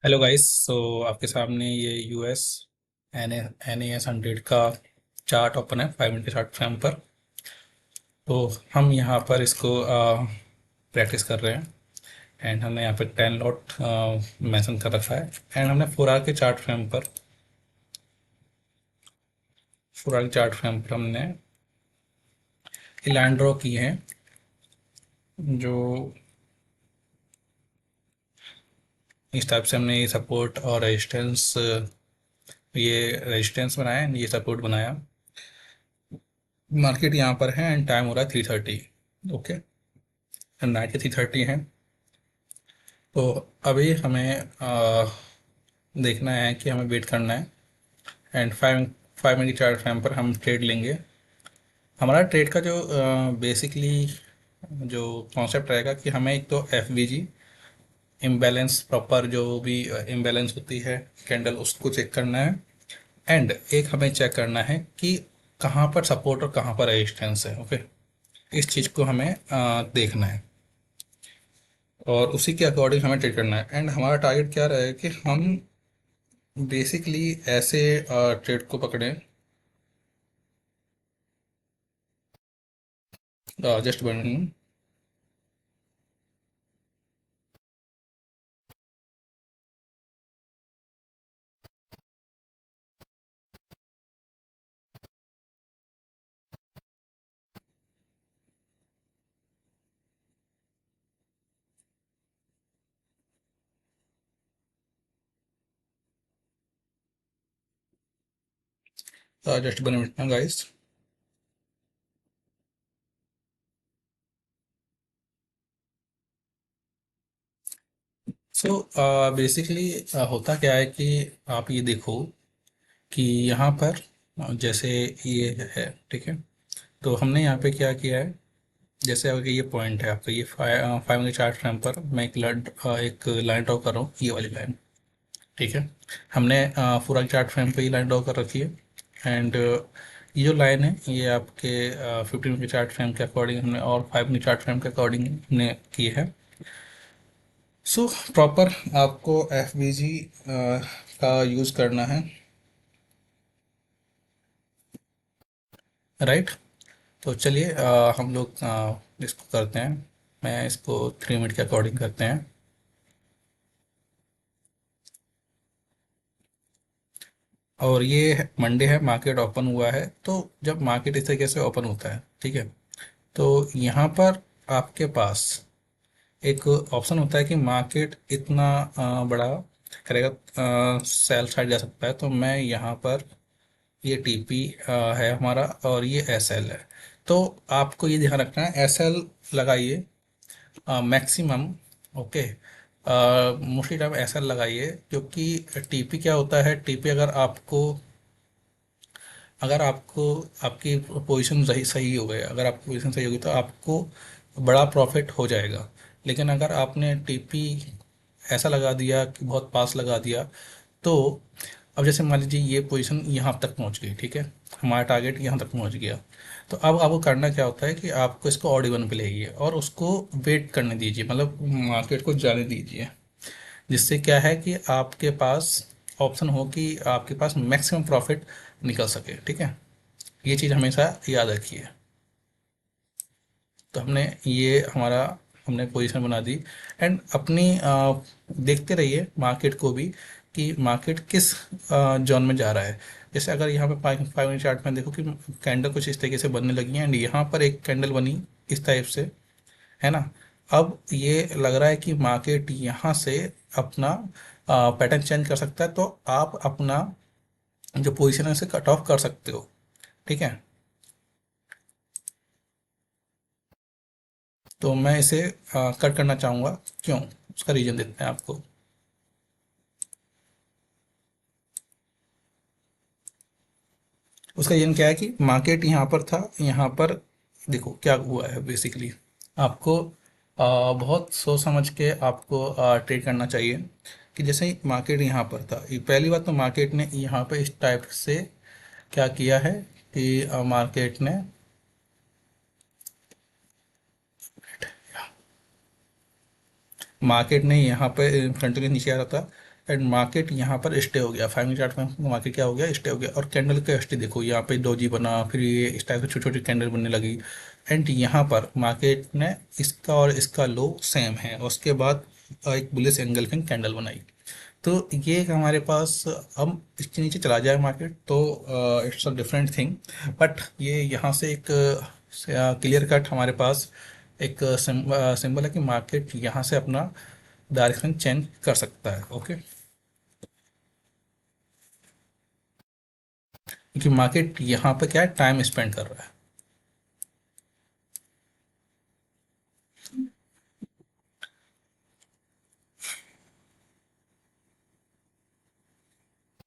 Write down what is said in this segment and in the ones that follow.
Hello guys. आपके सामने ये यूएस एन ए एस 100 का चार्ट ओपन है 5 मिनट के चार्ट फ्रेम पर। तो हम यहाँ पर इसको प्रैक्टिस कर रहे हैं। एंड हमने यहाँ पे 10 लॉट मेंशन कर रखा है। एंड हमने 4 आवर के चार्ट फ्रेम पर 4 आवर के चार्ट फ्रेम पर हमने लाइन ड्रॉ की है। जो इस टाइप से हमने ये सपोर्ट और रेजिस्टेंस, ये रेजिस्टेंस बनाया एंड ये सपोर्ट बनाया। मार्केट यहाँ पर है एंड टाइम हो रहा है 3:30। ओके, नाइट के 3:30 है। तो अभी हमें देखना है कि हमें वेट करना है। एंड 5 मिनट चार्ट फ्रेम पर हम ट्रेड लेंगे। हमारा ट्रेड का जो बेसिकली जो कॉन्सेप्ट रहेगा कि हमें एक तो F we ji imbalance, proper जो भी इम्बैलेंस होती है कैंडल, उसको चेक करना है। एंड एक हमें चेक करना है कि कहाँ पर सपोर्ट और कहाँ पर रेजिस्टेंस है। ओके, इस चीज़ को हमें देखना है और उसी के अकॉर्डिंग हमें ट्रेड करना है। एंड हमारा टारगेट क्या रहेगा कि हम बेसिकली ऐसे ट्रेड को पकड़ें। Just one. Just one minute ना गाइस। सो बेसिकली होता क्या है कि आप ये देखो कि यहाँ पर जैसे ये है, ठीक है। तो हमने यहाँ पे क्या किया है, जैसे अगर ये पॉइंट है आपका, ये 5 मिनट चार्ट फ्रेम पर मैं एक लाइन ड्रॉ कर रहा हूँ, ये वाली लाइन। ठीक है, हमने पूरा चार्ट फ्रेम पे ही लाइन ड्रॉ कर रखी है। एंड ये जो लाइन है ये आपके 15 मिनट चार्ट फ्रेम के अकॉर्डिंग हमने, और 5 मिनट चार्ट फ्रेम के अकॉर्डिंग हमने की है। सो प्रॉपर आपको एफ वी जी का यूज़ करना है, राइट। तो चलिए हम लोग इसको करते हैं। मैं इसको 3 मिनट के अकॉर्डिंग करते हैं। और ये मंडे है, मार्केट ओपन हुआ है। तो जब मार्केट इस तरीके से ओपन होता है, ठीक है, तो यहाँ पर आपके पास एक ऑप्शन होता है कि मार्केट इतना बड़ा करेगा, सेल साइड जा सकता है। तो मैं यहाँ पर, ये टीपी है हमारा और ये एस एल है। तो आपको ये ध्यान रखना है, एस एल लगाइए maximum. Okay, mostly time S L लगाइए, क्योंकि टीपी क्या होता है, टीपी अगर आपको आपकी पोजीशन सही सही हो गई, अगर आपकी पोजीशन सही होगी तो आपको बड़ा प्रॉफिट हो जाएगा। लेकिन अगर आपने टीपी ऐसा लगा दिया कि बहुत पास लगा दिया, तो अब जैसे मान लीजिए ये पोजीशन यहाँ तक पहुँच गई, ठीक है, हमारा टारगेट यहाँ तक पहुँच गया। तो अब आपको करना क्या होता है कि आपको इसको ऑड इवन पे लाइए और उसको वेट करने दीजिए, मतलब मार्केट को जाने दीजिए। जिससे क्या है कि आपके पास ऑप्शन हो कि आपके पास मैक्सिमम प्रॉफिट निकल सके, ठीक है। ये चीज़ हमेशा याद रखिए। तो हमने पोजीशन बना दी। एंड अपनी देखते रहिए मार्केट को भी कि मार्केट किस जोन में जा रहा है। जैसे अगर यहाँ पे 5 मिनट चार्ट में देखो कि कैंडल कुछ इस तरीके से बनने लगी है एंड यहाँ पर एक कैंडल बनी इस टाइप से, है ना। अब ये लग रहा है कि मार्केट यहाँ से अपना पैटर्न चेंज कर सकता है। तो आप अपना जो पोजीशन है उसे कट ऑफ कर सकते हो, ठीक है। तो मैं इसे कट करना चाहूँगा। क्यों, उसका रीज़न देते हैं आपको। उसका रीज़न क्या है कि मार्केट यहाँ पर था, यहाँ पर देखो क्या हुआ है। बेसिकली आपको बहुत सोच समझ के आपको ट्रेड करना चाहिए। कि जैसे ही मार्केट यहाँ पर था, पहली बात तो मार्केट ने यहाँ पे इस टाइप से क्या किया है कि मार्केट ने यहाँ पे कंटिन्यू नीचे आ रहा था। एंड मार्केट यहाँ पर स्टे हो गया। 5 मिनट चार्ट में मार्केट क्या हो गया, स्टे हो गया। और कैंडल का स्टे देखो, यहाँ पे डोजी बना, फिर ये इस टाइप से छोटी छोटी कैंडल बनने लगी। एंड यहाँ पर मार्केट ने इसका और इसका लो सेम है, उसके बाद एक बुलिश एंगल कैंडल बनाई। तो ये एक हमारे पास, हम इसके नीचे चला जाए मार्केट तो it's a different thing. But ये यहाँ से एक क्लियर कट हमारे पास एक सिंबल है कि मार्केट यहाँ से अपना डायरेक्शन चेंज कर सकता है। ओके, क्योंकि मार्केट यहाँ पे क्या है, टाइम स्पेंड कर रहा है।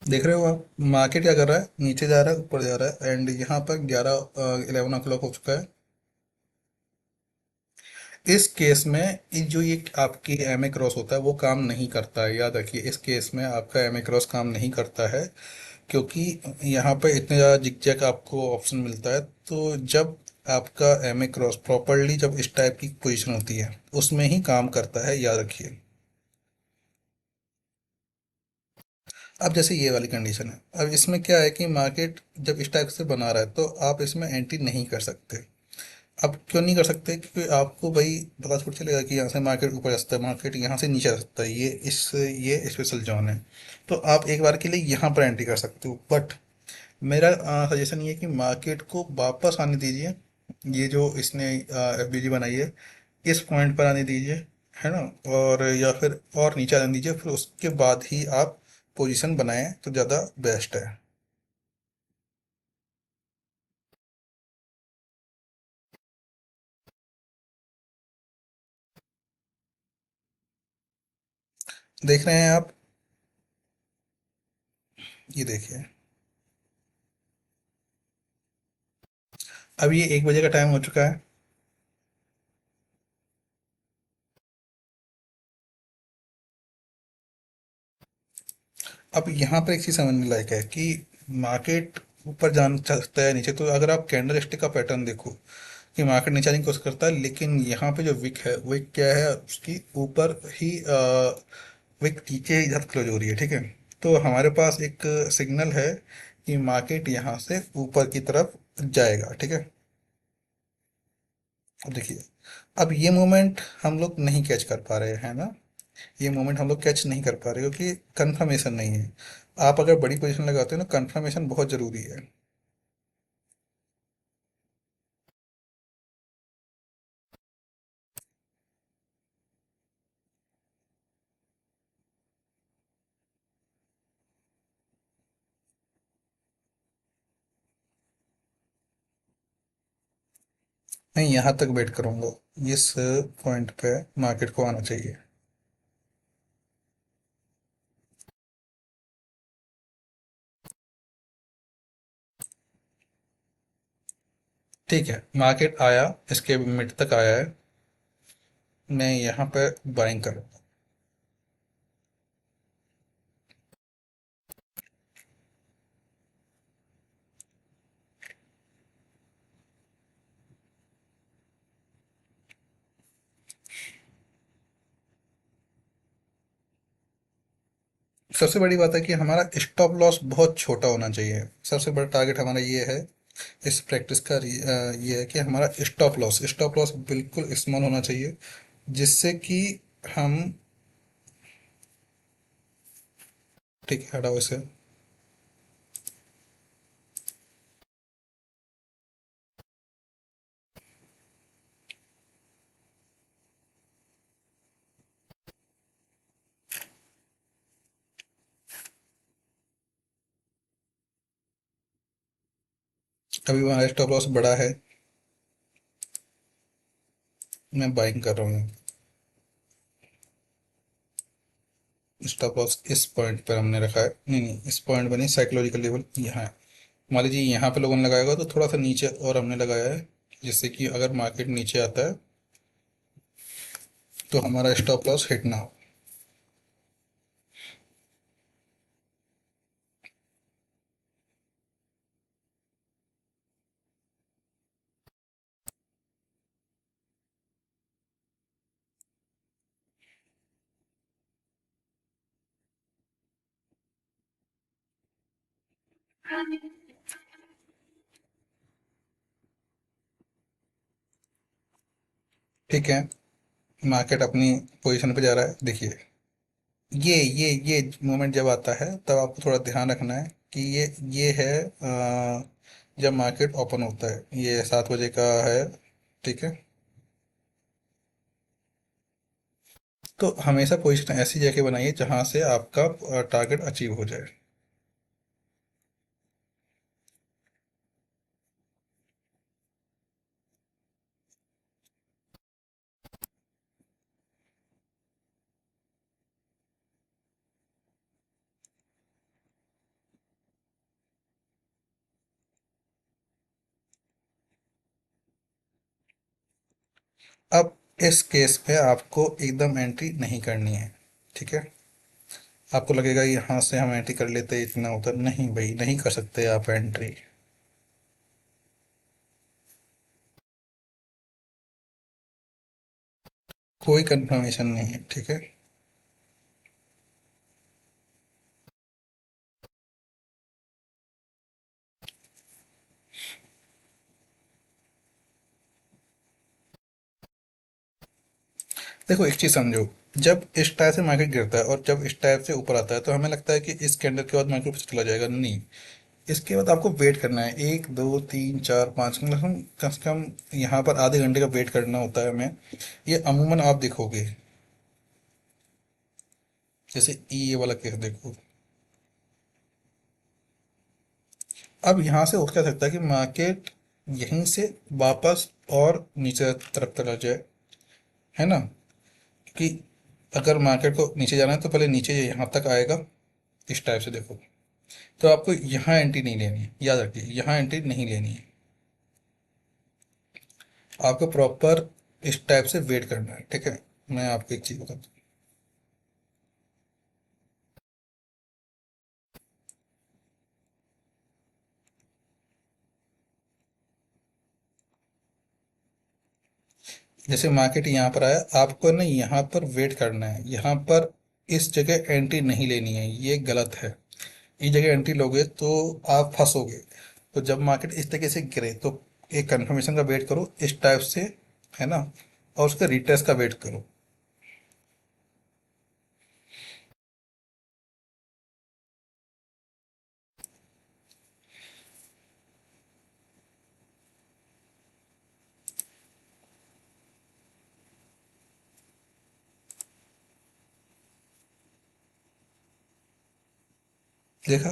देख रहे हो आप, मार्केट क्या कर रहा है, नीचे जा रहा है, ऊपर जा रहा है। एंड यहाँ पर 11 11 o'clock हो चुका है। इस केस में जो ये आपकी एम ए क्रॉस होता है वो काम नहीं करता है, याद रखिए। इस केस में आपका एम ए क्रॉस काम नहीं करता है, क्योंकि यहाँ पे इतने ज़्यादा जिगजैग आपको ऑप्शन मिलता है। तो जब आपका एम ए क्रॉस प्रॉपरली जब इस टाइप की पोजीशन होती है उसमें ही काम करता है, याद रखिए। अब जैसे ये वाली कंडीशन है, अब इसमें क्या है कि मार्केट जब इस टाइप से बना रहा है तो आप इसमें एंट्री नहीं कर सकते। अब क्यों नहीं कर सकते, क्योंकि आपको भाई पता छोड़ चलेगा कि यहाँ से मार्केट ऊपर जा सकता है, मार्केट यहाँ से नीचे जा सकता है, ये स्पेशल जोन है। तो आप एक बार के लिए यहाँ पर एंट्री कर सकते हो। बट मेरा सजेशन ये है कि मार्केट को वापस आने दीजिए। ये जो इसने एफबीजी बनाई है, इस पॉइंट पर आने दीजिए, है ना। और या फिर और नीचे आने दीजिए, फिर उसके बाद ही आप पोजीशन बनाएं तो ज़्यादा बेस्ट है। देख रहे हैं आप, ये देखिए। अब ये 1 बजे का टाइम हो चुका है। अब यहाँ पर एक चीज़ समझने लायक है कि मार्केट ऊपर जाना चाहता है, नीचे। तो अगर आप कैंडल स्टिक का पैटर्न देखो कि मार्केट नीचे आने की कोशिश करता है, लेकिन यहाँ पे जो विक है, विक क्या है उसकी ऊपर ही, विक नीचे इधर क्लोज हो रही है, ठीक है। तो हमारे पास एक सिग्नल है कि मार्केट यहाँ से ऊपर की तरफ जाएगा, ठीक है। अब देखिए, अब ये मोमेंट हम लोग नहीं कैच कर पा रहे हैं ना, ये मोमेंट हम लोग कैच नहीं कर पा रहे क्योंकि कंफर्मेशन नहीं है। आप अगर बड़ी पोजीशन लगाते हो ना, कंफर्मेशन बहुत ज़रूरी है। मैं यहाँ तक वेट करूँगा, इस पॉइंट पे मार्केट को आना चाहिए। ठीक है, मार्केट आया, इसके मिड तक आया है। मैं यहाँ पे बाइंग करूँगा। सबसे बड़ी बात है कि हमारा स्टॉप लॉस बहुत छोटा होना चाहिए। सबसे बड़ा टारगेट हमारा ये है, इस प्रैक्टिस का ये है कि हमारा स्टॉप लॉस बिल्कुल स्मॉल होना चाहिए, जिससे कि हम, ठीक है हटाओ इसे। अभी हमारा स्टॉप लॉस बड़ा है, मैं बाइंग कर रहा हूँ। स्टॉप लॉस इस पॉइंट पर हमने रखा है, नहीं नहीं, इस पॉइंट पर नहीं, साइकोलॉजिकल लेवल यहाँ है। मान लीजिए यहाँ पे लोगों ने लगाएगा तो थोड़ा सा नीचे और हमने लगाया है, जिससे कि अगर मार्केट नीचे आता है तो हमारा स्टॉप लॉस हिट ना हो। ठीक है, मार्केट अपनी पोजीशन पे जा रहा है, देखिए। ये मोमेंट जब आता है तब आपको थोड़ा ध्यान रखना है कि ये है जब मार्केट ओपन होता है, ये 7 बजे का है। ठीक है, तो हमेशा पोजीशन ऐसी जगह बनाइए जहां से आपका टारगेट अचीव हो जाए। अब इस केस में आपको एकदम एंट्री नहीं करनी है। ठीक है, आपको लगेगा यहाँ से हम एंट्री कर लेते इतना उतर, नहीं भाई, नहीं कर सकते आप एंट्री। कोई कंफर्मेशन नहीं है। ठीक है, देखो एक चीज समझो, जब इस टाइप से मार्केट गिरता है और जब इस टाइप से ऊपर आता है तो हमें लगता है कि इस कैंडल के बाद मार्केट ऊपर चला जाएगा, नहीं। इसके बाद आपको वेट करना है, 1 2 3 4 5, कम से कम यहाँ पर आधे घंटे का वेट करना होता है हमें। ये अमूमन आप देखोगे, जैसे ये वाला केस देखो। अब यहाँ से हो क्या सकता है कि मार्केट यहीं से वापस और नीचे तरफ चला जाए, है ना? क्योंकि अगर मार्केट को नीचे जाना है तो पहले नीचे यहाँ तक आएगा, इस टाइप से देखो। तो आपको यहाँ एंट्री नहीं लेनी है, याद रखिए, यहाँ एंट्री नहीं लेनी है। आपको प्रॉपर इस टाइप से वेट करना है। ठीक है, मैं आपको एक चीज़ बताता हूँ। जैसे मार्केट यहाँ पर आया, आपको ना यहाँ पर वेट करना है, यहाँ पर इस जगह एंट्री नहीं लेनी है, ये गलत है। इस जगह एंट्री लोगे तो आप फंसोगे। तो जब मार्केट इस तरीके से गिरे तो एक कंफर्मेशन का वेट करो इस टाइप से, है ना? और उसके रिटेस्ट का वेट करो। देखा?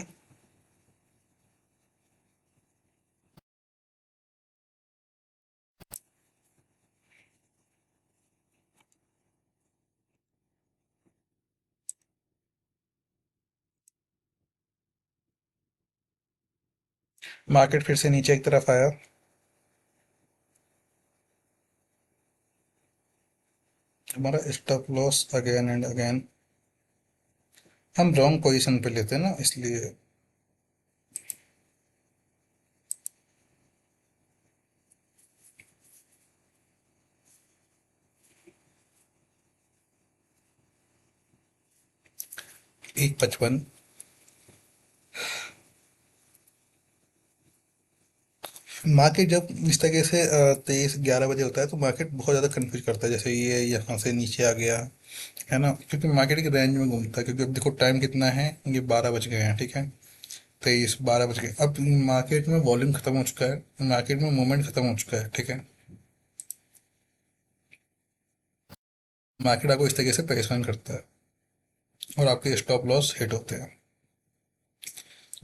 मार्केट फिर से नीचे एक तरफ आया। हमारा stop loss again and again, हम रॉन्ग पोजीशन पे लेते हैं ना, इसलिए। 1:55। मार्केट जब इस तरीके से 23 11 बजे होता है तो मार्केट बहुत ज़्यादा कंफ्यूज करता है, जैसे ये यहाँ से नीचे आ गया, है ना? क्योंकि मार्केट की रेंज में घूमता है, क्योंकि अब देखो टाइम कितना है, ये 12 बज गए हैं। ठीक है, 23 12 बज गए, अब मार्केट में वॉल्यूम खत्म हो चुका है, मार्केट में मूवमेंट खत्म हो चुका है। ठीक है, मार्केट आपको इस तरीके से परेशान करता है और आपके स्टॉप लॉस हिट होते हैं।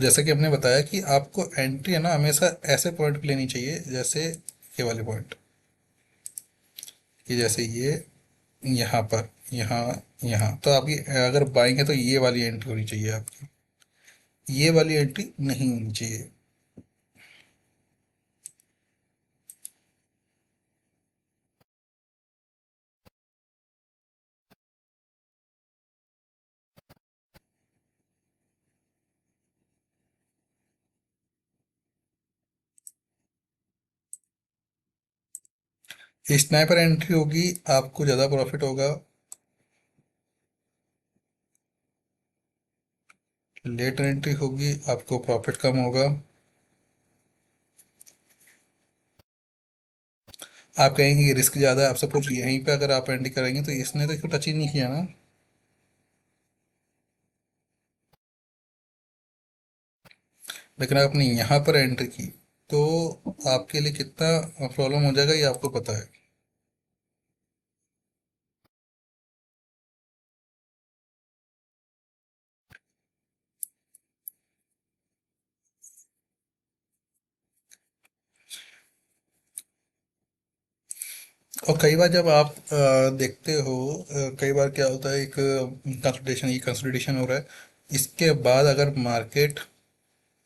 जैसे कि हमने बताया कि आपको एंट्री है ना हमेशा ऐसे पॉइंट पे लेनी चाहिए, जैसे ये वाले पॉइंट, कि जैसे ये यहाँ पर, यहाँ, यहाँ तो आपकी अगर बाइंग है तो ये वाली एंट्री होनी चाहिए आपकी, ये वाली एंट्री नहीं होनी चाहिए। स्नाइपर एंट्री होगी, आपको ज़्यादा प्रॉफिट होगा। लेट एंट्री होगी आपको प्रॉफिट कम होगा। आप कहेंगे कि रिस्क ज़्यादा है। आप सपोज यहीं पे अगर आप एंट्री करेंगे तो इसने तो इसको टच ही नहीं किया ना, लेकिन आपने यहाँ पर एंट्री की तो आपके लिए कितना प्रॉब्लम हो जाएगा ये आपको पता है। और कई बार जब आप देखते हो, कई बार क्या होता है, एक कंसल्टेशन, ये कंसल्टेशन हो रहा है, इसके बाद अगर मार्केट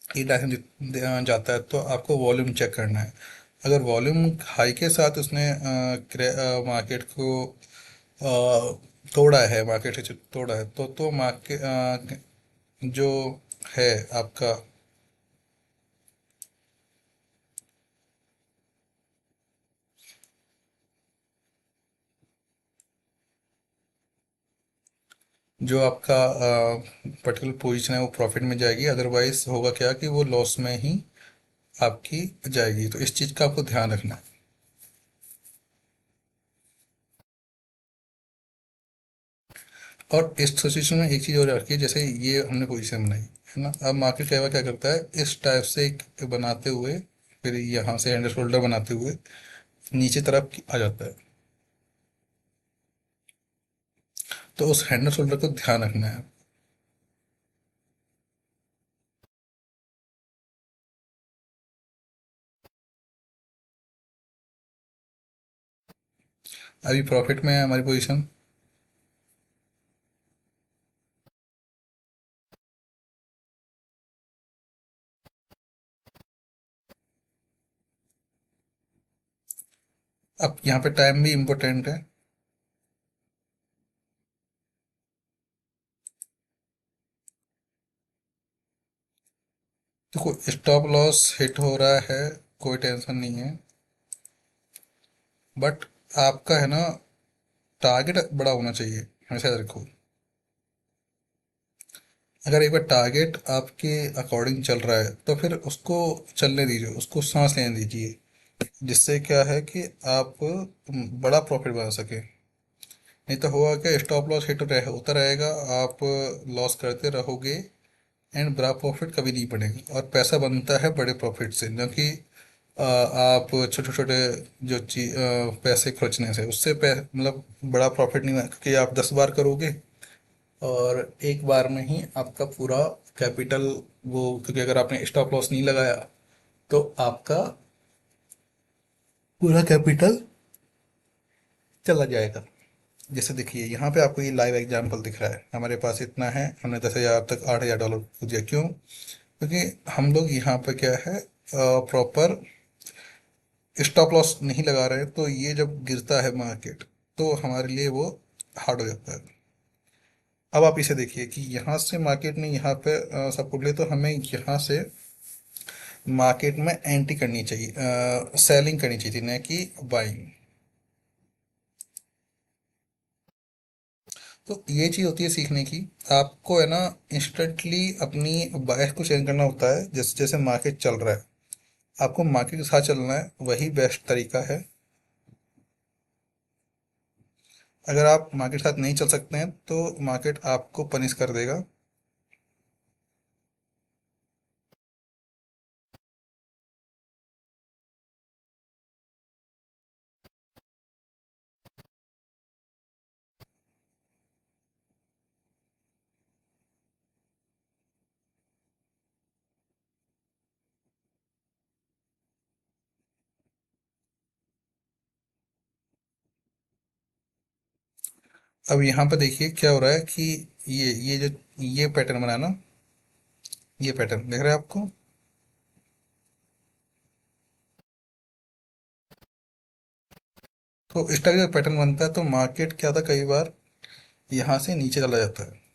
ई डायरेक्शन जाता है तो आपको वॉल्यूम चेक करना है। अगर वॉल्यूम हाई के साथ उसने मार्केट को तोड़ा है, मार्केट से तोड़ा है, तो मार्केट जो है आपका, जो आपका पर्टिकुलर पोजीशन है वो प्रॉफिट में जाएगी, अदरवाइज होगा क्या कि वो लॉस में ही आपकी जाएगी। तो इस चीज़ का आपको ध्यान रखना है। और इस सिचुएशन में एक चीज़ और रखिए, जैसे ये हमने पोजीशन बनाई है ना, अब मार्केट कई बार क्या करता है, इस टाइप से एक बनाते हुए फिर यहाँ से हैंडल शोल्डर बनाते हुए नीचे तरफ आ जाता है। तो उस हैंडल शोल्डर को ध्यान रखना है। अभी प्रॉफिट में है हमारी पोजीशन। अब यहाँ पे टाइम भी इम्पोर्टेंट है। देखो, स्टॉप लॉस हिट हो रहा है, कोई टेंशन नहीं है, बट आपका है ना टारगेट बड़ा होना चाहिए, हमेशा याद रखो। अगर एक बार टारगेट आपके अकॉर्डिंग चल रहा है तो फिर उसको चलने दीजिए, उसको सांस लेने दीजिए, जिससे क्या है कि आप बड़ा प्रॉफिट बना सके। नहीं तो होगा क्या, स्टॉप लॉस हिट होता रहेगा, आप लॉस करते रहोगे, एंड बड़ा प्रॉफिट कभी नहीं बनेगा। और पैसा बनता है बड़े प्रॉफिट से, न कि आप छोटे छोटे जो पैसे खर्चने से, उससे मतलब बड़ा प्रॉफिट नहीं बना, क्योंकि आप 10 बार करोगे और एक बार में ही आपका पूरा कैपिटल वो, क्योंकि अगर आपने स्टॉप लॉस नहीं लगाया तो आपका पूरा कैपिटल चला जाएगा। जैसे देखिए यहाँ पे आपको ये लाइव एग्जांपल दिख रहा है, हमारे पास इतना है, हमने 10,000 तक $8,000 को दिया। क्यों? क्योंकि हम लोग यहाँ पे क्या है, प्रॉपर स्टॉप लॉस नहीं लगा रहे हैं, तो ये जब गिरता है मार्केट तो हमारे लिए वो हार्ड हो जाता है। अब आप इसे देखिए कि यहाँ से मार्केट ने यहाँ पे सपोर्ट लिया, तो हमें यहाँ से मार्केट में एंट्री करनी चाहिए, सेलिंग करनी चाहिए थी, न कि बाइंग। तो ये चीज़ होती है सीखने की। आपको है ना इंस्टेंटली अपनी बायस को चेंज करना होता है, जैसे जैसे मार्केट चल रहा है आपको मार्केट के साथ चलना है, वही बेस्ट तरीका है। अगर आप मार्केट के साथ नहीं चल सकते हैं तो मार्केट आपको पनिश कर देगा। अब यहाँ पे देखिए क्या हो रहा है कि ये जो ये पैटर्न बना ना, ये पैटर्न देख रहे हैं आपको। तो इस टाइप का पैटर्न बनता है तो मार्केट क्या था, कई बार यहाँ से नीचे चला जाता है।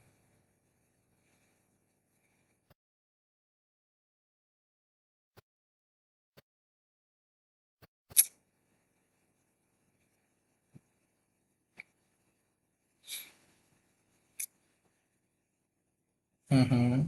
हम्म।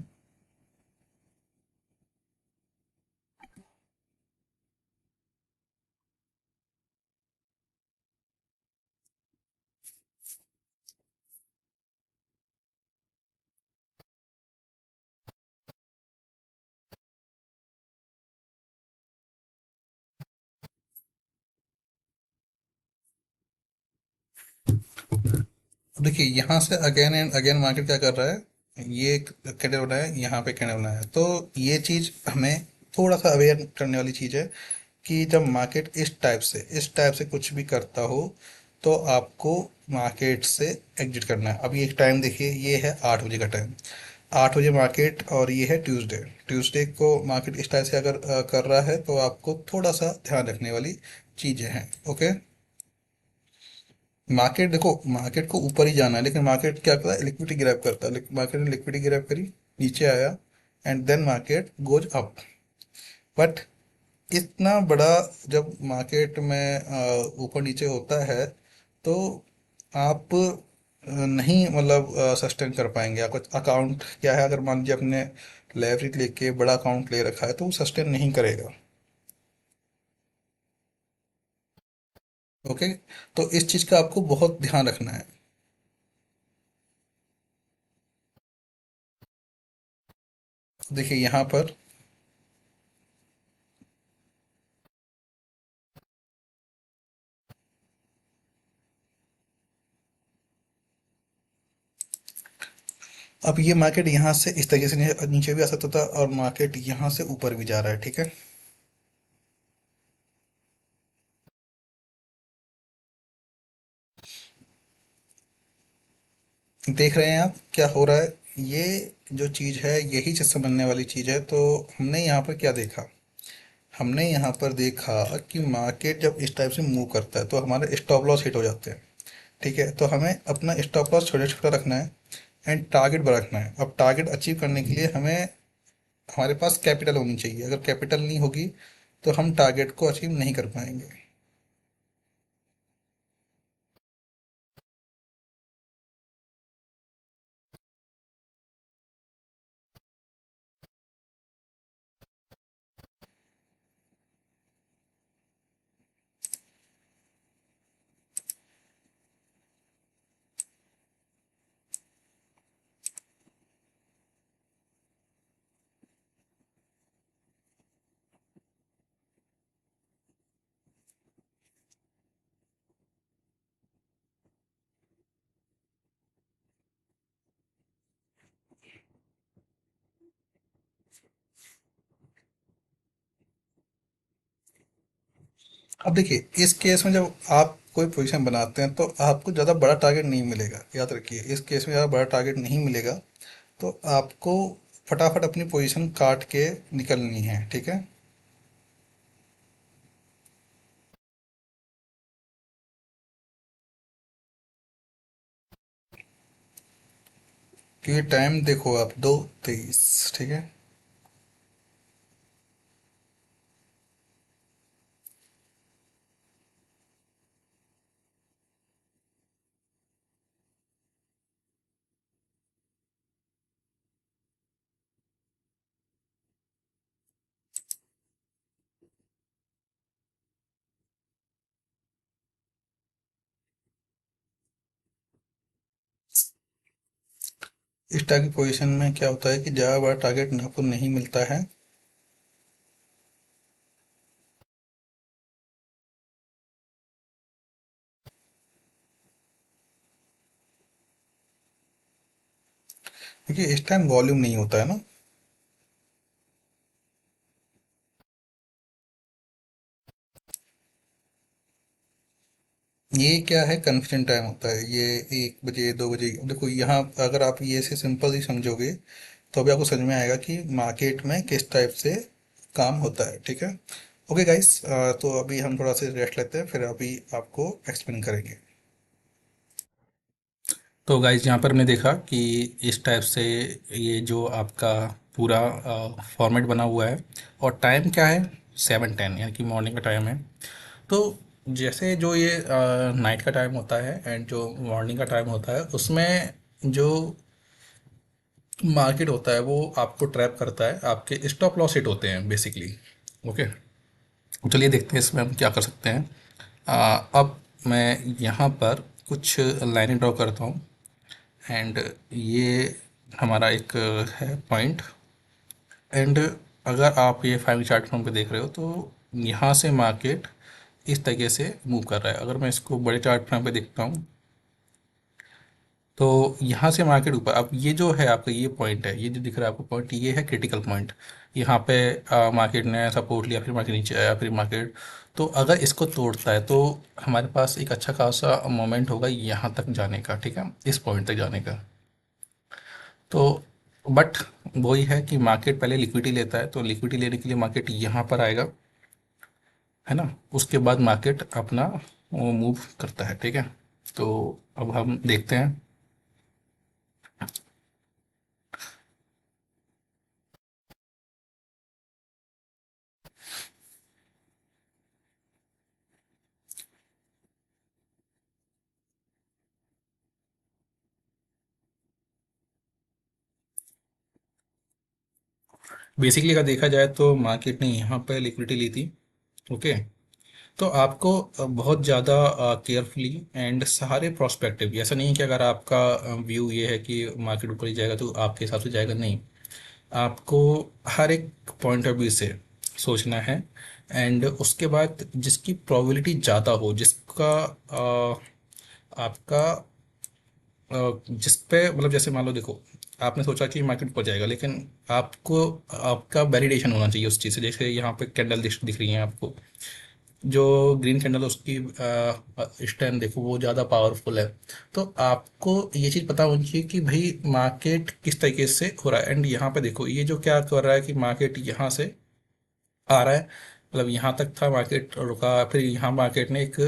अब देखिए यहाँ से अगेन एंड अगेन मार्केट क्या कर रहा है, ये कैंडल बनाया है, यहाँ पे कैंडल बनाया है, तो ये चीज़ हमें थोड़ा सा अवेयर करने वाली चीज़ है कि जब मार्केट इस टाइप से कुछ भी करता हो तो आपको मार्केट से एग्जिट करना है। अभी एक टाइम देखिए, ये है 8 बजे का टाइम, 8 बजे मार्केट, और ये है ट्यूसडे। ट्यूसडे को मार्केट इस टाइप से अगर कर रहा है तो आपको थोड़ा सा ध्यान रखने वाली चीज़ें हैं। ओके, मार्केट देखो, मार्केट को ऊपर ही जाना है, लेकिन मार्केट क्या करता है, लिक्विडिटी ग्रैब करता है, मार्केट ने लिक्विडिटी ग्रैब करी, नीचे आया, and then market goes up. But इतना बड़ा जब मार्केट में ऊपर नीचे होता है तो आप नहीं मतलब सस्टेन कर पाएंगे। आपका अकाउंट क्या है, अगर मान लीजिए आपने लेवरेज लेके बड़ा अकाउंट ले रखा है तो वो सस्टेन नहीं करेगा। ओके, तो इस चीज़ का आपको बहुत ध्यान रखना है। देखिए यहाँ पर, अब ये मार्केट यहाँ से इस तरीके से नीचे नीचे भी आ सकता था, और मार्केट यहाँ से ऊपर भी जा रहा है, ठीक है। देख रहे हैं आप क्या हो रहा है, ये जो चीज़ है यही चीज़ समझने वाली चीज़ है। तो हमने यहाँ पर क्या देखा, हमने यहाँ पर देखा कि मार्केट जब इस टाइप से मूव करता है तो हमारे स्टॉप लॉस हिट हो जाते हैं। ठीक है, तो हमें अपना स्टॉप लॉस छोटा छोटा रखना है एंड टारगेट बड़ा रखना है। अब टारगेट अचीव करने के लिए हमें, हमारे पास कैपिटल होनी चाहिए। अगर कैपिटल नहीं होगी तो हम टारगेट को अचीव नहीं कर पाएंगे। अब देखिए, इस केस में जब आप कोई पोजीशन बनाते हैं तो आपको ज़्यादा बड़ा टारगेट नहीं मिलेगा, याद रखिए, इस केस में ज़्यादा बड़ा टारगेट नहीं मिलेगा। तो आपको फटाफट अपनी पोजीशन काट के निकलनी है, ठीक है। क्योंकि टाइम देखो आप, 2:23, ठीक है। इस टाइप की पोजीशन में क्या होता है कि ज़्यादा बड़ा टारगेट आपको नहीं मिलता है। क्योंकि इस टाइम वॉल्यूम नहीं होता है ना। ये क्या है, कन्फ्यूजन टाइम होता है ये, 1 बजे 2 बजे। देखो यहाँ अगर आप ये से सिंपल ही समझोगे तो अभी आपको समझ में आएगा कि मार्केट में किस टाइप से काम होता है, ठीक है। ओके गाइस, तो अभी हम थोड़ा सा रेस्ट लेते हैं, फिर अभी आपको एक्सप्लेन करेंगे। तो गाइस यहाँ पर हमने देखा कि इस टाइप से ये जो आपका पूरा फॉर्मेट बना हुआ है, और टाइम क्या है, 7:10, यानी कि मॉर्निंग का टाइम है। तो जैसे जो ये नाइट का टाइम होता है एंड जो मॉर्निंग का टाइम होता है, उसमें जो मार्केट होता है वो आपको ट्रैप करता है, आपके स्टॉप लॉस हिट होते हैं बेसिकली। ओके, तो चलिए देखते हैं इसमें हम क्या कर सकते हैं। अब मैं यहाँ पर कुछ लाइनें ड्रॉ करता हूँ, एंड ये हमारा एक है पॉइंट। एंड अगर आप ये 5 चार्ट फॉर्म पे देख रहे हो तो यहाँ से मार्केट इस तरीके से मूव कर रहा है। अगर मैं इसको बड़े चार्ट फॉर्म पे देखता हूँ तो यहाँ से मार्केट ऊपर, अब ये जो है आपका ये पॉइंट है, ये जो दिख रहा है आपको पॉइंट, ये है क्रिटिकल पॉइंट। यहाँ पे मार्केट ने सपोर्ट लिया, फिर मार्केट नीचे आया, फिर मार्केट, तो अगर इसको तोड़ता है तो हमारे पास एक अच्छा खासा मोमेंट होगा यहाँ तक जाने का, ठीक है, इस पॉइंट तक जाने का। तो बट वही है कि मार्केट पहले लिक्विडिटी लेता है, तो लिक्विडिटी लेने के लिए मार्केट यहाँ पर आएगा, है ना, उसके बाद मार्केट अपना वो मूव करता है, ठीक है। तो अब हम देखते हैं। बेसिकली अगर देखा जाए तो मार्केट ने यहाँ पर लिक्विडिटी ली थी, ओके। तो आपको बहुत ज़्यादा केयरफुली एंड सारे प्रोस्पेक्टिव, ऐसा नहीं है कि अगर आपका व्यू ये है कि मार्केट ऊपर ही जाएगा तो आपके हिसाब से जाएगा, नहीं। आपको हर एक पॉइंट ऑफ व्यू से सोचना है, एंड उसके बाद जिसकी प्रोबेबिलिटी ज़्यादा हो, जिसका आपका जिस पे मतलब, जैसे मान लो देखो, आपने सोचा कि मार्केट ऊपर जाएगा, लेकिन आपको आपका वैलिडेशन होना चाहिए उस चीज़ से। जैसे यहाँ पे कैंडल दिख रही है आपको, जो ग्रीन कैंडल है उसकी स्टैंड देखो, वो ज़्यादा पावरफुल है। तो आपको ये चीज़ पता होनी चाहिए कि भाई मार्केट किस तरीके से हो रहा है। एंड यहाँ पे देखो, ये जो क्या कर रहा है कि मार्केट यहाँ से आ रहा है, मतलब यहाँ तक था, मार्केट रुका, फिर यहाँ मार्केट ने एक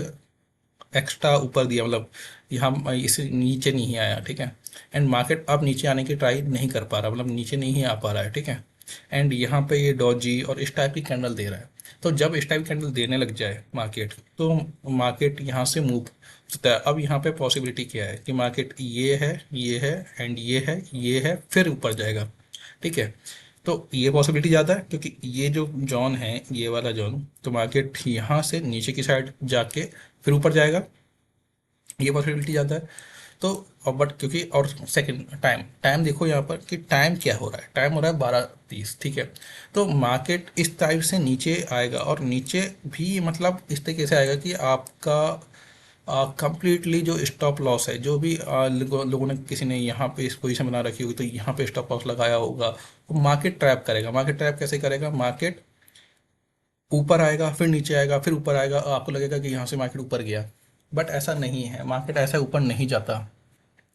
एक्स्ट्रा ऊपर दिया, मतलब यहाँ इसे नीचे नहीं आया, ठीक है। एंड मार्केट अब नीचे आने की ट्राई नहीं कर पा रहा, मतलब नीचे नहीं आ पा रहा है, ठीक है। एंड यहाँ पे ये डॉजी और इस टाइप की कैंडल दे रहा है। तो जब इस टाइप की कैंडल देने लग जाए मार्केट, तो मार्केट यहाँ से मूव होता है। अब यहाँ पे पॉसिबिलिटी क्या है कि मार्केट ये है एंड ये है, फिर ऊपर जाएगा, ठीक है। तो ये पॉसिबिलिटी ज़्यादा है, क्योंकि ये जो जॉन है, ये वाला जॉन, तो मार्केट यहाँ से नीचे की साइड जाके फिर ऊपर जाएगा, ये पॉसिबिलिटी ज़्यादा है। तो बट क्योंकि, और सेकंड टाइम टाइम देखो यहाँ पर कि टाइम क्या हो रहा है, टाइम हो रहा है 12:30, ठीक है। तो मार्केट इस टाइप से नीचे आएगा, और नीचे भी मतलब इस तरीके से आएगा कि आपका कंप्लीटली जो स्टॉप लॉस है, जो भी लोगों ने, किसी ने यहाँ पे इस पोजीशन बना रखी होगी तो यहाँ पे स्टॉप लॉस लगाया होगा, तो मार्केट ट्रैप करेगा। मार्केट ट्रैप कैसे करेगा? मार्केट ऊपर आएगा, फिर नीचे आएगा, फिर ऊपर आएगा, आपको लगेगा कि यहाँ से मार्केट ऊपर गया, बट ऐसा नहीं है, मार्केट ऐसा ऊपर नहीं जाता,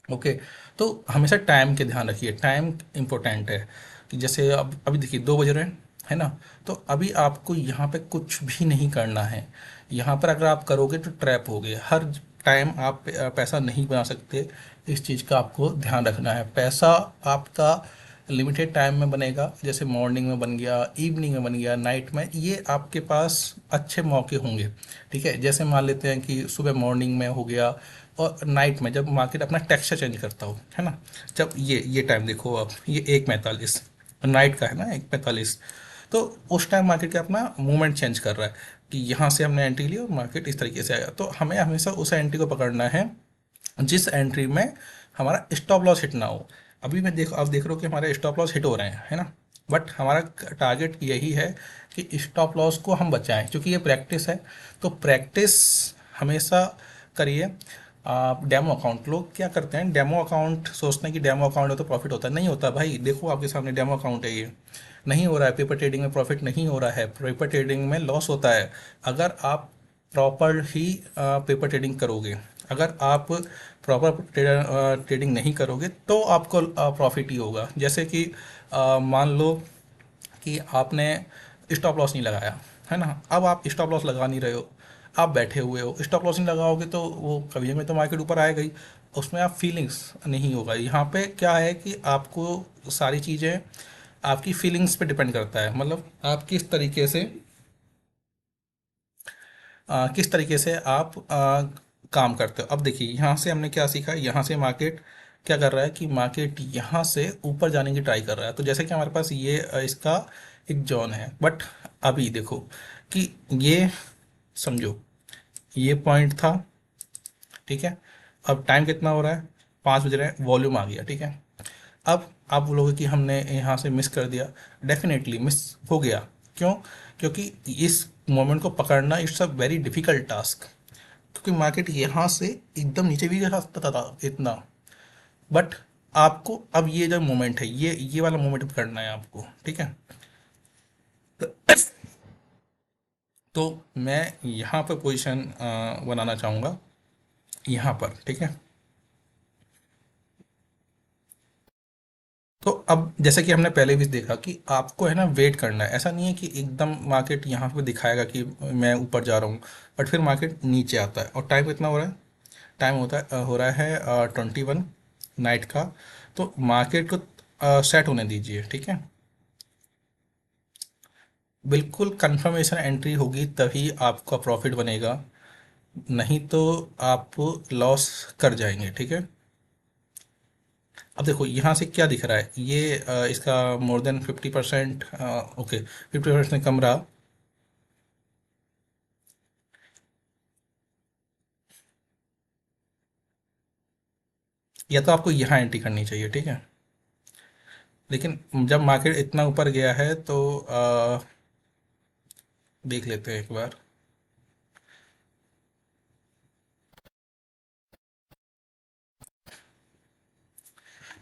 ओके। तो हमेशा टाइम के ध्यान रखिए, टाइम इम्पोर्टेंट है। कि जैसे अब अभी देखिए 2 बज रहे हैं, है ना। तो अभी आपको यहाँ पे कुछ भी नहीं करना है। यहाँ पर अगर आप करोगे तो ट्रैप होगे, हर टाइम आप पैसा नहीं बना सकते। इस चीज़ का आपको ध्यान रखना है। पैसा आपका लिमिटेड टाइम में बनेगा, जैसे मॉर्निंग में बन गया, इवनिंग में बन गया, नाइट में, ये आपके पास अच्छे मौके होंगे, ठीक है। जैसे मान लेते हैं कि सुबह मॉर्निंग में हो गया, और नाइट में जब मार्केट अपना टेक्सचर चेंज करता हो, है ना। जब ये टाइम देखो आप, ये 1:45 नाइट का है ना, 1:45, तो उस टाइम मार्केट का अपना मूवमेंट चेंज कर रहा है कि यहाँ से हमने एंट्री ली और मार्केट इस तरीके से आया। तो हमें हमेशा उस एंट्री को पकड़ना है जिस एंट्री में हमारा स्टॉप लॉस हिट ना हो। अभी मैं देखो, आप देख रहे हो कि हमारे स्टॉप लॉस हिट हो रहे हैं, है ना। बट हमारा टारगेट यही है कि स्टॉप लॉस को हम बचाएं, क्योंकि ये प्रैक्टिस है। तो प्रैक्टिस हमेशा करिए। आप डेमो अकाउंट, लोग क्या करते हैं, डेमो अकाउंट सोचते हैं कि डेमो अकाउंट हो तो प्रॉफिट होता है, नहीं होता भाई। देखो आपके सामने डेमो अकाउंट है, ये नहीं हो रहा है। पेपर ट्रेडिंग में प्रॉफिट नहीं हो रहा है, पेपर ट्रेडिंग में लॉस होता है। अगर आप प्रॉपर ही पेपर ट्रेडिंग करोगे, अगर आप प्रॉपर ट्रेडिंग नहीं करोगे तो आपको प्रॉफिट ही होगा। जैसे कि मान लो कि आपने स्टॉप लॉस नहीं लगाया, है ना। अब आप स्टॉप लॉस लगा नहीं रहे हो, आप बैठे हुए हो, स्टॉप लॉस नहीं लगाओगे तो वो कभी में तो मार्केट ऊपर आएगा ही, उसमें आप फीलिंग्स नहीं होगा। यहाँ पे क्या है कि आपको सारी चीज़ें आपकी फीलिंग्स पे डिपेंड करता है, मतलब आप किस तरीके से आप काम करते हो। अब देखिए यहाँ से हमने क्या सीखा, यहाँ से मार्केट क्या कर रहा है कि मार्केट यहाँ से ऊपर जाने की ट्राई कर रहा है। तो जैसे कि हमारे पास ये इसका एक जोन है, बट अभी देखो कि ये, समझो ये पॉइंट था, ठीक है। अब टाइम कितना हो रहा है, 5 बज रहे हैं, वॉल्यूम आ गया, ठीक है। अब आप बोलोगे कि हमने यहाँ से मिस कर दिया, डेफिनेटली मिस हो गया। क्यों? क्योंकि इस मोमेंट को पकड़ना it's a very difficult task, क्योंकि मार्केट यहाँ से एकदम नीचे भी जा सकता था इतना, बट आपको अब ये जो मोमेंट है, ये वाला मोमेंट करना है आपको, ठीक है। तो मैं यहाँ पर पोजीशन बनाना चाहूँगा, यहाँ पर, ठीक है। तो अब जैसे कि हमने पहले भी देखा कि आपको है ना वेट करना है, ऐसा नहीं है कि एकदम मार्केट यहाँ पे दिखाएगा कि मैं ऊपर जा रहा हूँ, बट फिर मार्केट नीचे आता है। और टाइम कितना हो रहा है? टाइम होता है हो रहा है 21 नाइट का। तो मार्केट को सेट होने दीजिए, ठीक है। बिल्कुल कंफर्मेशन एंट्री होगी तभी आपका प्रॉफिट बनेगा, नहीं तो आप लॉस कर जाएंगे, ठीक है। अब देखो यहाँ से क्या दिख रहा है, ये इसका मोर देन 50%, ओके 50% कम रहा। या तो आपको यहाँ एंट्री करनी चाहिए, ठीक है। लेकिन जब मार्केट इतना ऊपर गया है तो देख लेते हैं एक बार।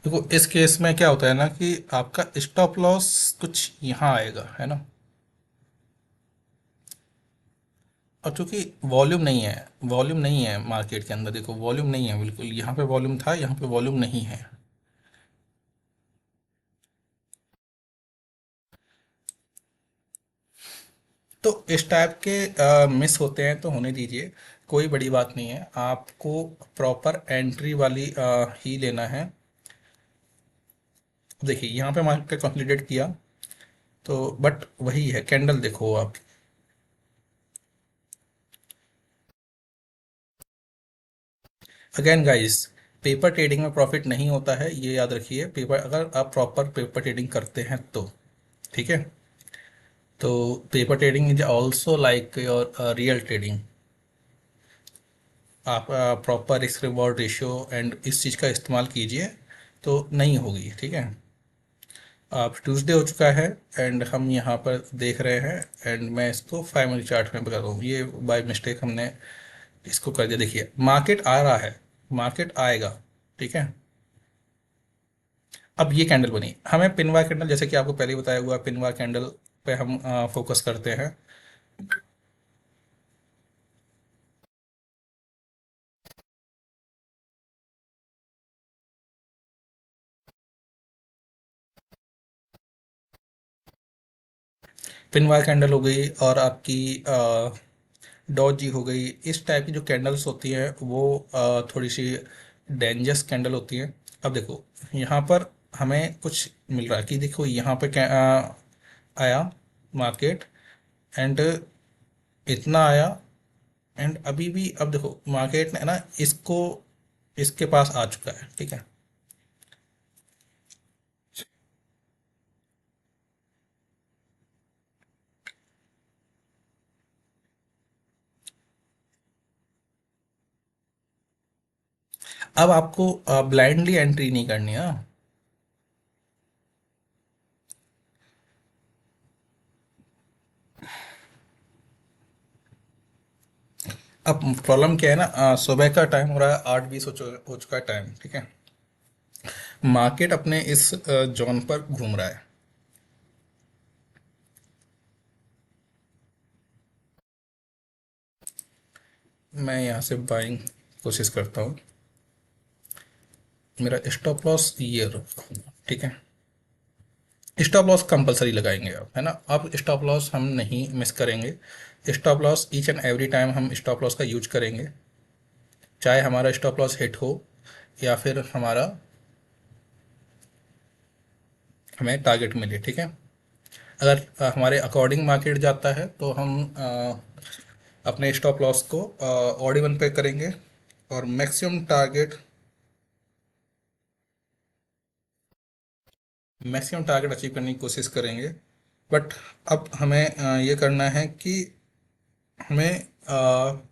देखो इस केस में क्या होता है ना कि आपका स्टॉप लॉस कुछ यहाँ आएगा, है ना। और चूंकि वॉल्यूम नहीं है मार्केट के अंदर, देखो वॉल्यूम नहीं है बिल्कुल, यहाँ पे वॉल्यूम था, यहाँ पे वॉल्यूम नहीं है। तो इस टाइप के मिस होते हैं तो होने दीजिए, कोई बड़ी बात नहीं है। आपको प्रॉपर एंट्री वाली ही लेना है। देखिए यहाँ पे मार्केट कंसोलिडेट किया, तो बट वही है, कैंडल देखो आप। अगेन गाइस, पेपर ट्रेडिंग में प्रॉफिट नहीं होता है, ये याद रखिए। पेपर, अगर आप प्रॉपर पेपर ट्रेडिंग करते हैं तो, ठीक है। तो paper trading is also like your real trading. आप proper risk reward ratio and इस चीज़ का इस्तेमाल कीजिए, तो नहीं होगी, ठीक है। आप ट्यूसडे हो चुका है एंड हम यहाँ पर देख रहे हैं, एंड मैं इसको 5 मिनट चार्ट में बता रहा हूँ, ये बाय मिस्टेक हमने इसको कर दिया। देखिए मार्केट आ रहा है, मार्केट आएगा, ठीक है। अब ये कैंडल बनी, हमें पिनवा कैंडल, जैसे कि आपको पहले ही बताया हुआ, पिनवा कैंडल पे हम फोकस करते हैं। पिनवा कैंडल हो गई और आपकी डॉजी हो गई। इस टाइप की जो कैंडल्स होती हैं वो थोड़ी सी डेंजरस कैंडल होती हैं। अब देखो यहाँ पर हमें कुछ मिल रहा है कि देखो यहाँ पे आया मार्केट, एंड इतना आया, एंड अभी भी अब देखो मार्केट ने ना इसको, इसके पास आ चुका है, ठीक है। अब आपको ब्लाइंडली एंट्री नहीं करनी है। अब प्रॉब्लम क्या है ना, सुबह का टाइम हो रहा है, 8:20 हो चुका है टाइम, ठीक है। मार्केट अपने इस जोन पर घूम रहा है। मैं यहाँ से बाइंग कोशिश करता हूँ। मेरा स्टॉप लॉस ये रखूँगा, ठीक है। स्टॉप लॉस कंपलसरी लगाएंगे आप, है ना। आप स्टॉप लॉस हम नहीं मिस करेंगे। Stop loss each and every time हम स्टॉप लॉस का यूज करेंगे, चाहे हमारा स्टॉप लॉस हिट हो या फिर हमें टारगेट मिले, ठीक है। अगर हमारे अकॉर्डिंग मार्केट जाता है तो हम अपने स्टॉप लॉस को ऑड वन पे करेंगे और मैक्सिमम टारगेट अचीव करने की कोशिश करेंगे। बट अब हमें ये करना है कि हमें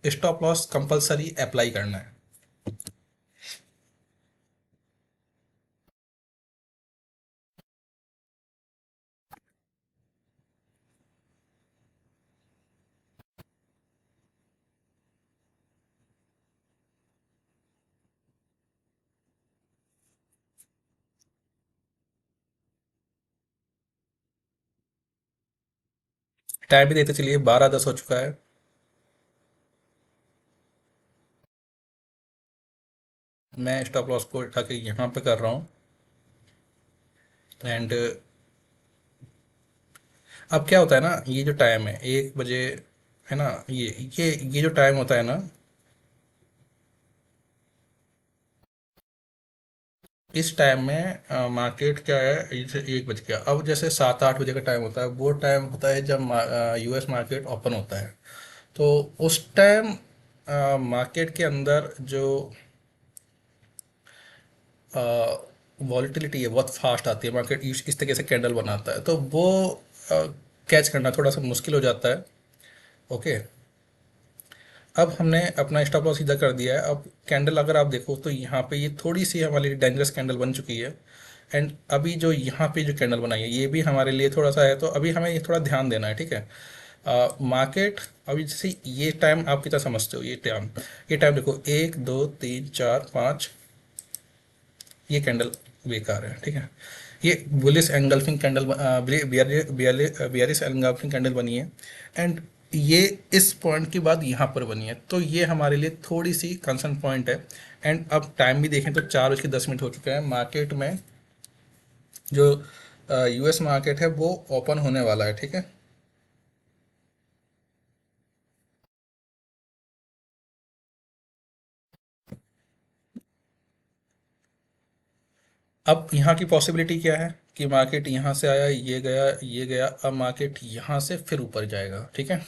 स्टॉप लॉस कंपलसरी अप्लाई करना है। टाइम भी देखते चलिए, 12:10 हो चुका है। मैं स्टॉप लॉस को उठा के यहाँ पे कर रहा हूँ। एंड अब क्या होता है ना, ये जो टाइम है 1 बजे, है ना, ये जो टाइम होता है ना, इस टाइम में मार्केट क्या है, जैसे 1 बज गया, अब जैसे 7-8 बजे का टाइम होता है, वो टाइम होता है जब यूएस मार्केट ओपन होता है। तो उस टाइम मार्केट के अंदर जो वॉलीटिलिटी है बहुत फास्ट आती है, मार्केट इस तरीके से कैंडल बनाता है, तो वो कैच करना थोड़ा सा मुश्किल हो जाता है। ओके। अब हमने अपना स्टॉप लॉस सीधा कर दिया है। अब कैंडल अगर आप देखो तो यहाँ पे ये थोड़ी सी हमारे लिए डेंजरस कैंडल बन चुकी है। एंड अभी जो यहाँ पे जो कैंडल बनाई है ये भी हमारे लिए थोड़ा सा है, तो अभी हमें ये थोड़ा ध्यान देना है, ठीक है। मार्केट अभी जैसे ये टाइम आप कितना समझते हो, ये टाइम देखो, 1 2 3 4 5, ये कैंडल बेकार है, ठीक है। ये bullish engulfing candle, bearish engulfing candle बनी है। एंड ये इस पॉइंट के बाद यहाँ पर बनी है, तो ये हमारे लिए थोड़ी सी कंसर्न पॉइंट है। एंड अब टाइम भी देखें तो 4:10 हो चुका है। मार्केट में जो यूएस मार्केट है वो ओपन होने वाला है, ठीक है। अब यहाँ की पॉसिबिलिटी क्या है कि मार्केट यहाँ से आया, ये गया, अब मार्केट यहाँ से फिर ऊपर जाएगा, ठीक है।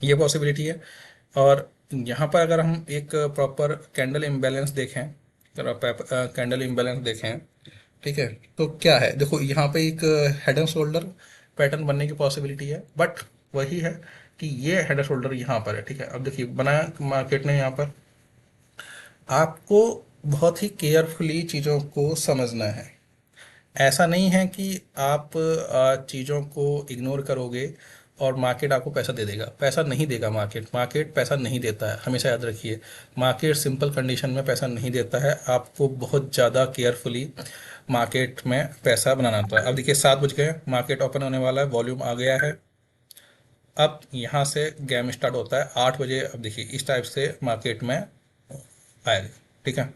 ये पॉसिबिलिटी है। और यहाँ पर अगर हम एक प्रॉपर कैंडल इम्बैलेंस देखें, अगर आप कैंडल इम्बैलेंस देखें, ठीक है, तो क्या है, देखो यहाँ पे एक हेड एंड शोल्डर पैटर्न बनने की पॉसिबिलिटी है, बट वही है कि ये हेड एंड शोल्डर यहाँ पर है, ठीक है। अब देखिए बनाया मार्केट ने यहाँ पर, आपको बहुत ही केयरफुली चीज़ों को समझना है। ऐसा नहीं है कि आप चीज़ों को इग्नोर करोगे और मार्केट आपको पैसा दे देगा, पैसा नहीं देगा। मार्केट मार्केट पैसा नहीं देता है, हमेशा याद रखिए। मार्केट सिंपल कंडीशन में पैसा नहीं देता है, आपको बहुत ज़्यादा केयरफुली मार्केट में पैसा बनाना होता है। अब देखिए 7 बज गए, मार्केट ओपन होने वाला है, वॉल्यूम आ गया है। अब यहाँ से गेम स्टार्ट होता है 8 बजे। अब देखिए इस टाइप से मार्केट में आएगा, ठीक है।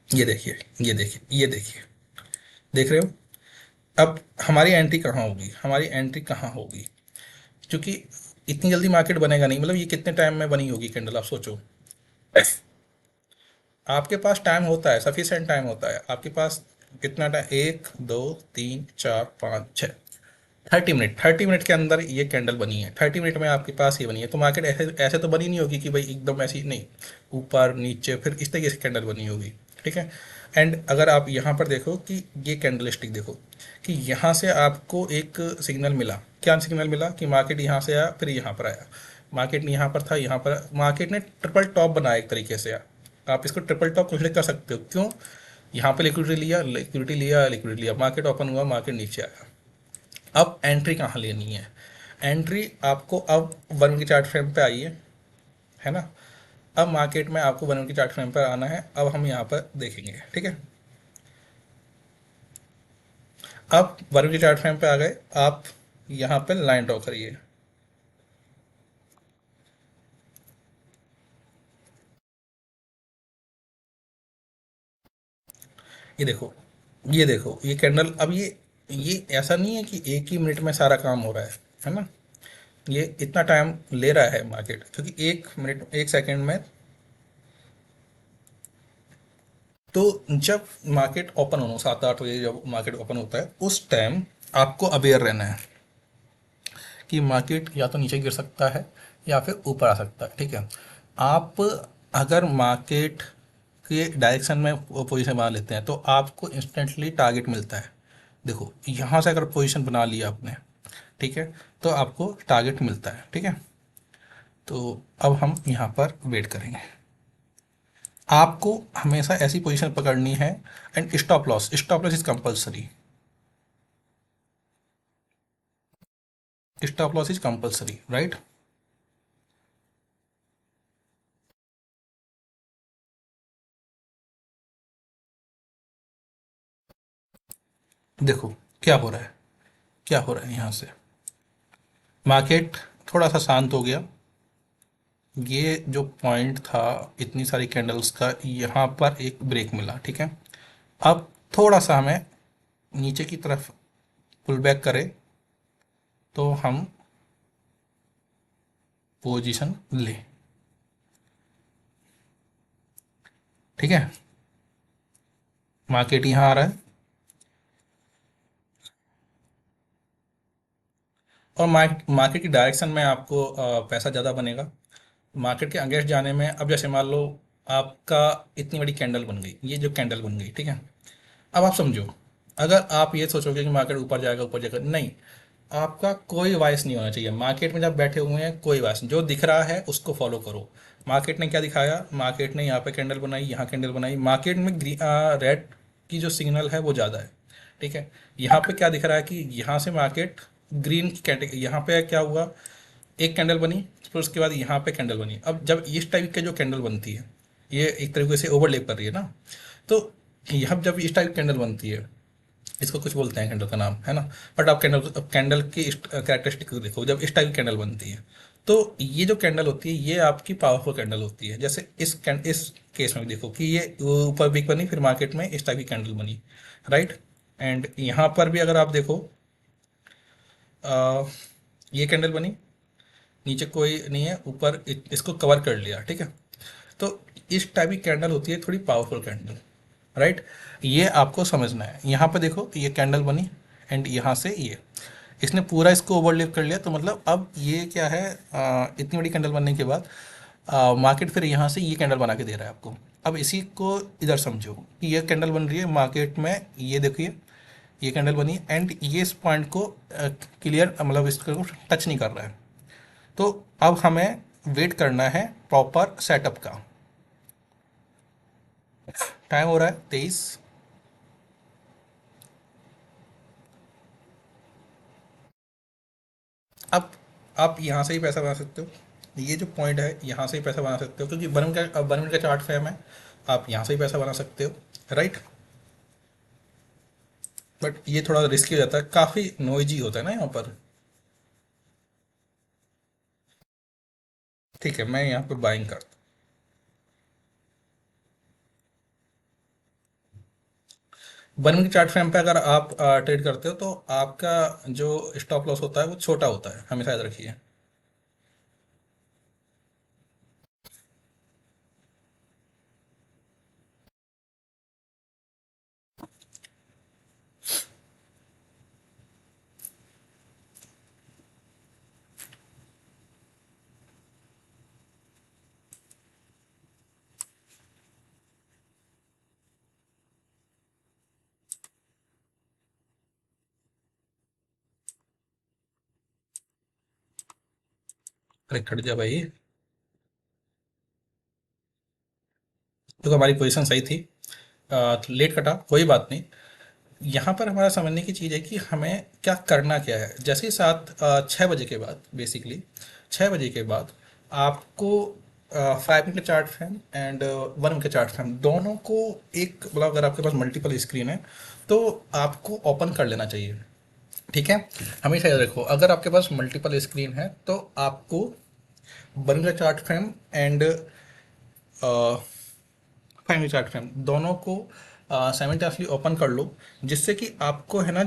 ये देखिए, ये देखिए, ये देखिए, देख रहे हो। अब हमारी एंट्री कहाँ होगी, हमारी एंट्री कहाँ होगी, क्योंकि इतनी जल्दी मार्केट बनेगा नहीं। मतलब ये कितने टाइम में बनी होगी कैंडल, आप सोचो। आपके पास टाइम होता है, सफिशिएंट टाइम होता है आपके पास। कितना टाइम, 1 2 3 4 5 6, 30 मिनट, 30 मिनट के अंदर ये कैंडल बनी है। 30 मिनट में आपके पास ये बनी है, तो मार्केट ऐसे ऐसे तो बनी नहीं होगी कि भाई एकदम ऐसी नहीं, ऊपर नीचे फिर इस तरीके से कैंडल बनी होगी, ठीक है। एंड अगर आप यहाँ पर देखो कि ये कैंडल स्टिक देखो, कि यहाँ से आपको एक सिग्नल मिला, क्या सिग्नल मिला कि मार्केट यहाँ से आया फिर यहाँ पर आया। मार्केट यहाँ पर था, यहाँ पर मार्केट ने ट्रिपल टॉप बनाया एक तरीके से। आप इसको ट्रिपल टॉप कंसिडर कर सकते हो, क्यों। यहाँ पे लिक्विडिटी लिया, लिक्विडिटी लिया, लिक्विडिटी लिया, मार्केट ओपन हुआ, मार्केट नीचे आया। अब एंट्री कहाँ लेनी है, एंट्री आपको अब 1 मिनट की चार्ट फ्रेम पे आइए, है ना। अब मार्केट में आपको 1 मिनट की चार्ट फ्रेम पर आना है। अब हम यहाँ पर देखेंगे, ठीक है। अब 1 मिनट की चार्ट फ्रेम पे आ गए, आप यहाँ पे लाइन ड्रॉ करिए। ये देखो, ये देखो, ये कैंडल, अब ये ऐसा नहीं है कि एक ही मिनट में सारा काम हो रहा है ना। ये इतना टाइम ले रहा है मार्केट, क्योंकि 1 मिनट 1 सेकंड में। तो जब मार्केट ओपन होना, 7-8 बजे जब मार्केट ओपन होता है, उस टाइम आपको अवेयर रहना है कि मार्केट या तो नीचे गिर सकता है या फिर ऊपर आ सकता है, ठीक है। आप अगर मार्केट के डायरेक्शन में पोजीशन बना लेते हैं तो आपको इंस्टेंटली टारगेट मिलता है। देखो यहाँ से अगर पोजीशन बना लिया आपने, ठीक है, तो आपको टारगेट मिलता है, ठीक है। तो अब हम यहाँ पर वेट करेंगे। आपको हमेशा ऐसी पोजीशन पकड़नी है। And stop loss is compulsory, stop loss is compulsory, right. देखो क्या हो रहा है, क्या हो रहा है यहाँ से। मार्केट थोड़ा सा शांत हो गया। ये जो पॉइंट था इतनी सारी कैंडल्स का, यहाँ पर एक ब्रेक मिला, ठीक है। अब थोड़ा सा हमें नीचे की तरफ पुल बैक करें तो हम पोजीशन ले, ठीक है। मार्केट यहाँ आ रहा है और मार्केट की डायरेक्शन में आपको पैसा ज़्यादा बनेगा। मार्केट के अगेंस्ट जाने में, अब जैसे मान लो आपका इतनी बड़ी कैंडल बन गई, ये जो कैंडल बन गई, ठीक है। अब आप समझो, अगर आप ये सोचोगे कि मार्केट ऊपर जाएगा, नहीं। आपका कोई वॉइस नहीं होना चाहिए मार्केट में। जब बैठे हुए हैं कोई वॉइस, जो दिख रहा है उसको फॉलो करो। मार्केट ने क्या दिखाया, मार्केट ने यहाँ पे कैंडल बनाई, यहाँ कैंडल बनाई। मार्केट में रेड की जो सिग्नल है वो ज़्यादा है, ठीक है। यहाँ पे क्या दिख रहा है कि यहाँ से मार्केट ग्रीन की कैटेगरी, यहाँ पे क्या हुआ, एक कैंडल बनी, फिर उसके बाद यहाँ पे कैंडल बनी। अब जब इस टाइप के जो कैंडल बनती है, ये एक तरीके से ओवरलेप कर रही है ना, तो यहाँ जब इस टाइप की कैंडल बनती है, इसको कुछ बोलते हैं कैंडल का नाम, है ना। बट आप कैंडल की कैरेक्टरिस्टिक देखो, जब इस टाइप की कैंडल बनती है तो ये जो कैंडल होती है ये आपकी पावरफुल कैंडल होती है। जैसे इस केस में भी देखो कि ये ऊपर वीक बनी, फिर मार्केट में इस टाइप की कैंडल बनी, राइट। एंड यहाँ पर भी अगर आप देखो, आ, ये कैंडल बनी, नीचे कोई नहीं है, ऊपर इसको कवर कर लिया, ठीक है। तो इस टाइप की कैंडल होती है थोड़ी पावरफुल कैंडल, राइट। ये आपको समझना है। यहाँ पे देखो ये कैंडल बनी एंड यहाँ से ये, इसने पूरा इसको ओवरलेप कर लिया, तो मतलब अब ये क्या है, इतनी बड़ी कैंडल बनने के बाद मार्केट फिर यहाँ से ये कैंडल बना के दे रहा है आपको। अब इसी को इधर समझो कि ये कैंडल बन रही है मार्केट में, ये देखिए ये कैंडल बनी एंड ये इस पॉइंट को क्लियर, मतलब इसको टच नहीं कर रहा है। तो अब हमें वेट करना है प्रॉपर सेटअप का। टाइम हो रहा है 23। अब आप यहाँ से ही पैसा बना सकते हो, ये जो पॉइंट है यहाँ से ही पैसा बना सकते हो, क्योंकि 1 मिनट का चार्ट फ्रेम है। आप यहाँ से ही पैसा बना सकते हो, राइट। बट ये थोड़ा रिस्की हो जाता है, काफ़ी नोइजी होता है ना यहाँ पर। ठीक है, मैं यहाँ पे बाइंग करता 1 मिनट चार्ट फ्रेम पे। अगर आप ट्रेड करते हो तो आपका जो स्टॉप लॉस होता है वो छोटा होता है, हमेशा याद रखिए। अरे खट जा भाई, तो हमारी पोजीशन सही थी। लेट कटा, कोई बात नहीं। यहाँ पर हमारा समझने की चीज़ है कि हमें क्या करना क्या है। जैसे ही 6 बजे के बाद, बेसिकली 6 बजे के बाद आपको 5 मिनट का चार्ट फ्रेम एंड 1 मिनट का चार्ट फ्रेम दोनों को एक, मतलब अगर आपके पास मल्टीपल स्क्रीन है तो आपको ओपन कर लेना चाहिए, ठीक है। हमेशा याद रखो, अगर आपके पास मल्टीपल स्क्रीन है तो आपको 1 मिनट का chart frame and final chart frame दोनों को साइमल्टेनियसली ओपन कर लो, जिससे कि आपको है ना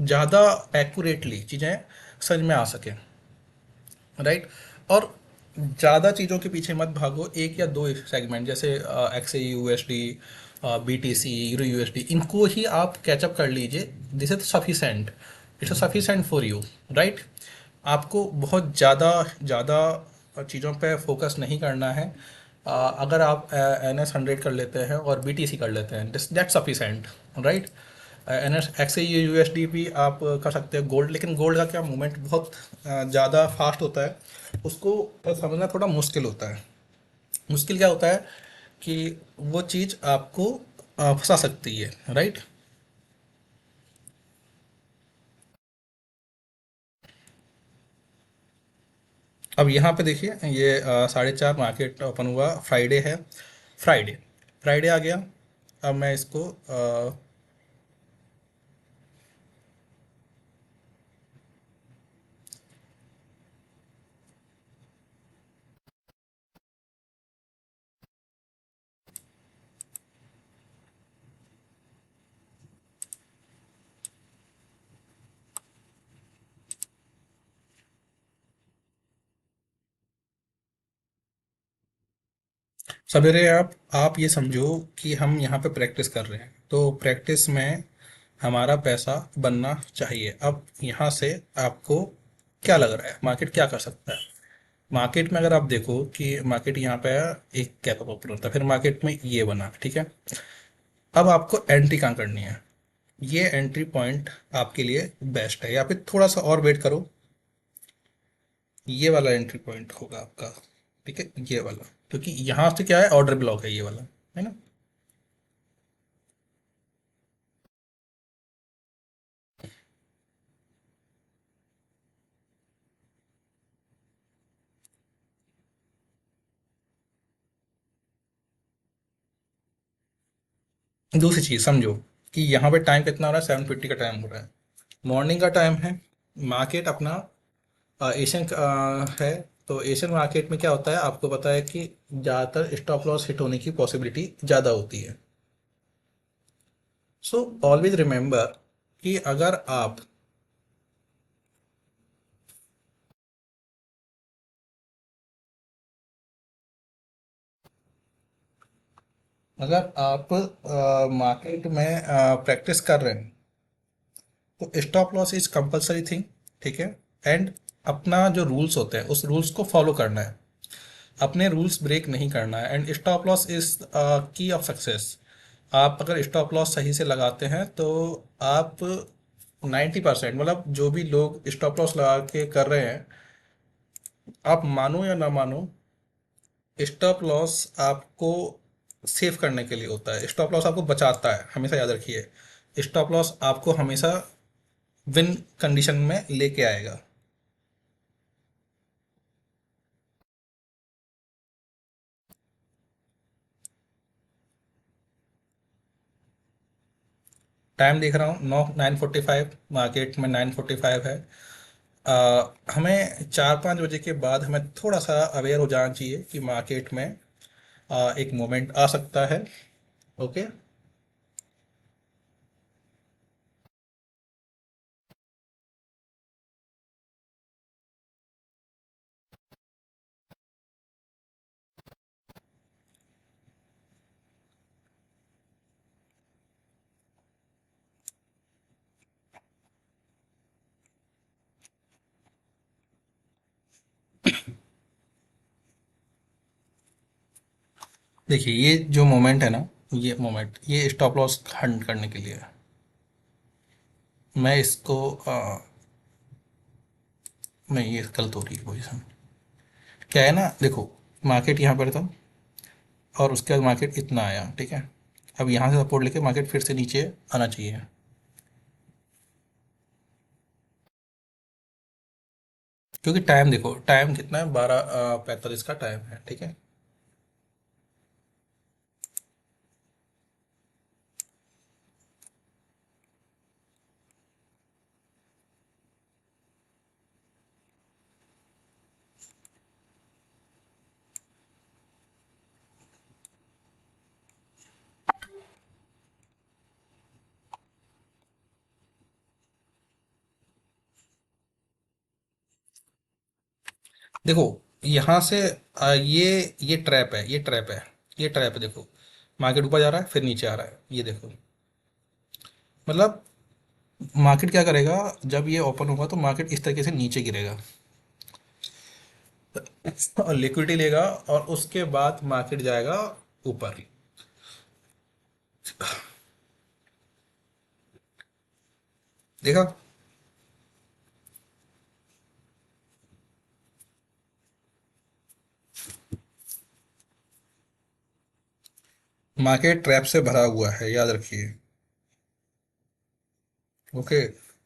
ज़्यादा एक्यूरेटली चीज़ें समझ में आ सके, राइट। और ज़्यादा चीज़ों के पीछे मत भागो, एक या दो सेगमेंट जैसे X U S D, B T C, euro U S D, इनको ही आप कैचअप कर लीजिए। This is sufficient, it's sufficient for you, right. आपको बहुत ज़्यादा ज़्यादा चीज़ों पे फोकस नहीं करना है। अगर आप एन एस 100 कर लेते हैं और बी टी सी कर लेते हैं, that sufficient, right. N S X U S D भी आप कर सकते हैं गोल्ड, लेकिन गोल्ड का क्या मूवमेंट बहुत ज़्यादा फास्ट होता है, उसको समझना थोड़ा मुश्किल होता है। मुश्किल क्या होता है कि वो चीज़ आपको फंसा सकती है, राइट। अब यहाँ पे देखिए ये 4:30 मार्केट ओपन हुआ, फ्राइडे है। फ्राइडे फ्राइडे आ गया। अब मैं इसको सवेरे आप ये समझो कि हम यहाँ पे प्रैक्टिस कर रहे हैं, तो प्रैक्टिस में हमारा पैसा बनना चाहिए। अब यहाँ से आपको क्या लग रहा है मार्केट क्या कर सकता है? मार्केट में अगर आप देखो कि मार्केट यहाँ पे आया, एक गैप अप ओपन होता है, फिर मार्केट में ये बना, ठीक है। अब आपको एंट्री कहाँ करनी है? ये एंट्री पॉइंट आपके लिए बेस्ट है, या फिर थोड़ा सा और वेट करो, ये वाला एंट्री पॉइंट होगा आपका, ठीक है, ये वाला। क्योंकि यहाँ से क्या है, ऑर्डर ब्लॉक है ये वाला, है ना। दूसरी चीज समझो कि यहाँ पे टाइम कितना हो रहा है, 7:50 का टाइम हो रहा है, मॉर्निंग का टाइम है। मार्केट अपना एशियन है। तो एशियन मार्केट में क्या होता है, आपको पता है कि ज़्यादातर स्टॉप लॉस हिट होने की पॉसिबिलिटी ज़्यादा होती है। सो ऑलवेज रिमेंबर कि अगर आप मार्केट में प्रैक्टिस कर रहे हैं, तो stop loss is compulsory thing, ठीक है। एंड अपना जो रूल्स होते हैं उस रूल्स को फॉलो करना है, अपने रूल्स ब्रेक नहीं करना है। एंड स्टॉप लॉस इज की ऑफ सक्सेस। आप अगर स्टॉप लॉस सही से लगाते हैं तो आप 90%, मतलब जो भी लोग स्टॉप लॉस लगा के कर रहे हैं, आप मानो या ना मानो, स्टॉप लॉस आपको सेव करने के लिए होता है, स्टॉप लॉस आपको बचाता है, हमेशा याद रखिए। स्टॉप लॉस आपको हमेशा विन कंडीशन में लेके आएगा। टाइम देख रहा हूँ, 9:45, मार्केट में 9:45 है। हमें 4-5 बजे के बाद हमें थोड़ा सा अवेयर हो जाना चाहिए कि मार्केट में एक मोमेंट आ सकता है। ओके। देखिए ये जो मोमेंट है ना, ये मोमेंट, ये स्टॉप लॉस हंट करने के लिए है। मैं इसको नहीं, ये गलत हो रही है पोजीशन। क्या है ना, देखो, मार्केट यहाँ पर था और उसके बाद मार्केट इतना आया, ठीक है। अब यहाँ से सपोर्ट लेके मार्केट फिर से नीचे आना चाहिए। क्योंकि टाइम देखो, टाइम कितना है, 12:45 का टाइम है, ठीक है। देखो यहाँ से ये ट्रैप है, ये ट्रैप है, ये ट्रैप है, देखो। मार्केट ऊपर जा रहा है फिर नीचे आ रहा है, ये देखो। मतलब मार्केट क्या करेगा, जब ये ओपन होगा तो मार्केट इस तरीके से नीचे गिरेगा और लिक्विडिटी लेगा, और उसके बाद मार्केट जाएगा ऊपर। देखा? मार्केट ट्रैप से भरा हुआ है, याद रखिए। ओके।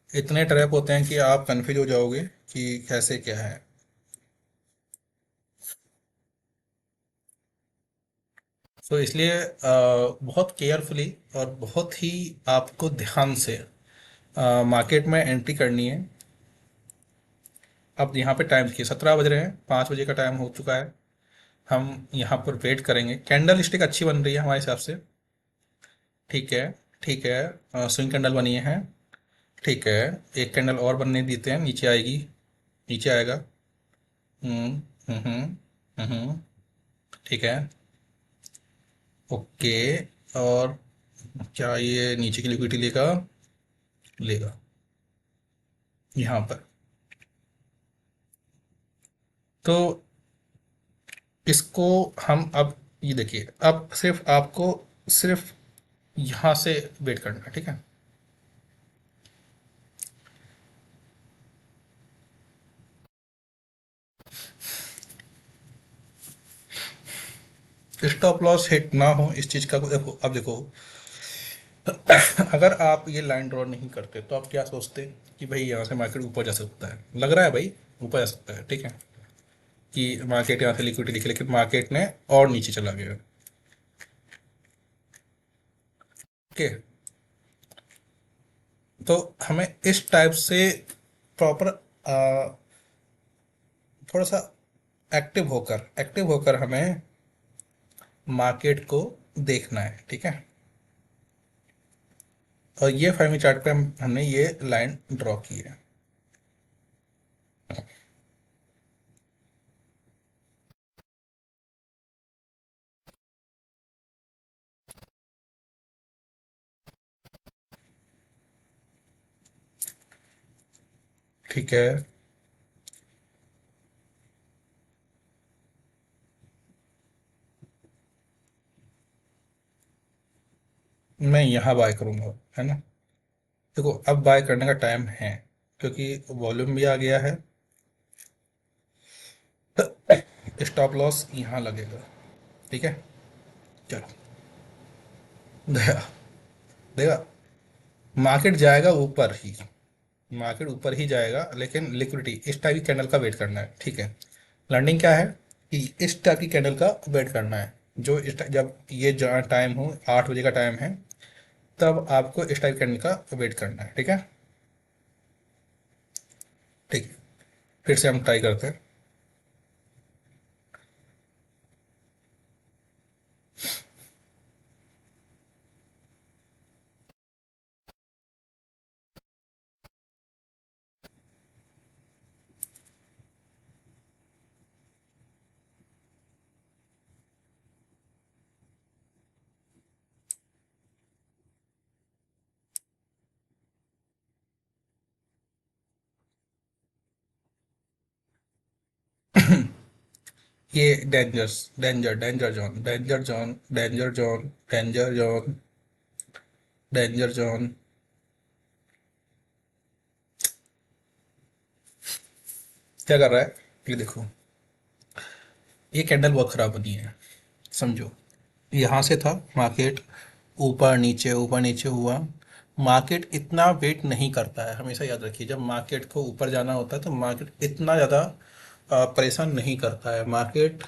इतने ट्रैप होते हैं कि आप कंफ्यूज हो जाओगे कि कैसे क्या है। तो इसलिए बहुत केयरफुली और बहुत ही आपको ध्यान से मार्केट में एंट्री करनी है। अब यहाँ पे टाइम देखिए, 17 बज रहे हैं, 5 बजे का टाइम हो चुका है। हम यहाँ पर वेट करेंगे, कैंडल स्टिक अच्छी बन रही है हमारे हिसाब से। ठीक है, ठीक है, स्विंग कैंडल बनी है। ठीक है, एक कैंडल और बनने देते हैं, नीचे आएगी, नीचे आएगा। हम्म। हम्म। हम्म। ठीक है। ओके। और क्या ये नीचे की लिक्विडिटी लेगा? लेगा यहाँ पर। तो इसको हम अब, ये देखिए, अब सिर्फ आपको सिर्फ यहाँ से वेट करना है, ठीक है। स्टॉप लॉस हिट ना हो इस चीज़ का देखो, अब देखो, अगर आप ये लाइन ड्रॉ नहीं करते तो आप क्या सोचते कि भाई यहाँ से मार्केट ऊपर जा सकता है, लग रहा है भाई ऊपर जा सकता है, ठीक है, कि मार्केट यहाँ से लिक्विडिटी लिखे, लेकिन मार्केट ने और नीचे चला गया। ओके। तो हमें इस टाइप से प्रॉपर थोड़ा सा एक्टिव होकर हमें मार्केट को देखना है, ठीक है। और ये 5 मिनट चार्ट पे हमने ये लाइन ड्रॉ की है। ठीक है। मैं यहाँ बाय करूँगा, है ना। देखो अब बाय करने का टाइम है, क्योंकि वॉल्यूम भी आ गया है। स्टॉप लॉस यहाँ लगेगा, ठीक है। चलो, देखा, देखा, मार्केट जाएगा ऊपर ही, मार्केट ऊपर ही जाएगा, लेकिन लिक्विडिटी इस टाइप की कैंडल का वेट करना है, ठीक है। लर्निंग क्या है कि इस टाइप की कैंडल का वेट करना है, जो जब ये टाइम हो 8 बजे का टाइम है, तब आपको इस टाइप कैंडल का वेट करना है, ठीक है। ठीक है, फिर से हम ट्राई करते हैं। ये dangers, danger zone, danger zone, danger zone, danger zone, danger zone. क्या कर रहा है, ये देखो, ये कैंडल बहुत खराब बनी है, समझो। यहाँ से था मार्केट, ऊपर नीचे हुआ। मार्केट इतना वेट नहीं करता है, हमेशा याद रखिए, जब मार्केट को ऊपर जाना होता है तो मार्केट इतना ज़्यादा परेशान नहीं करता है। मार्केट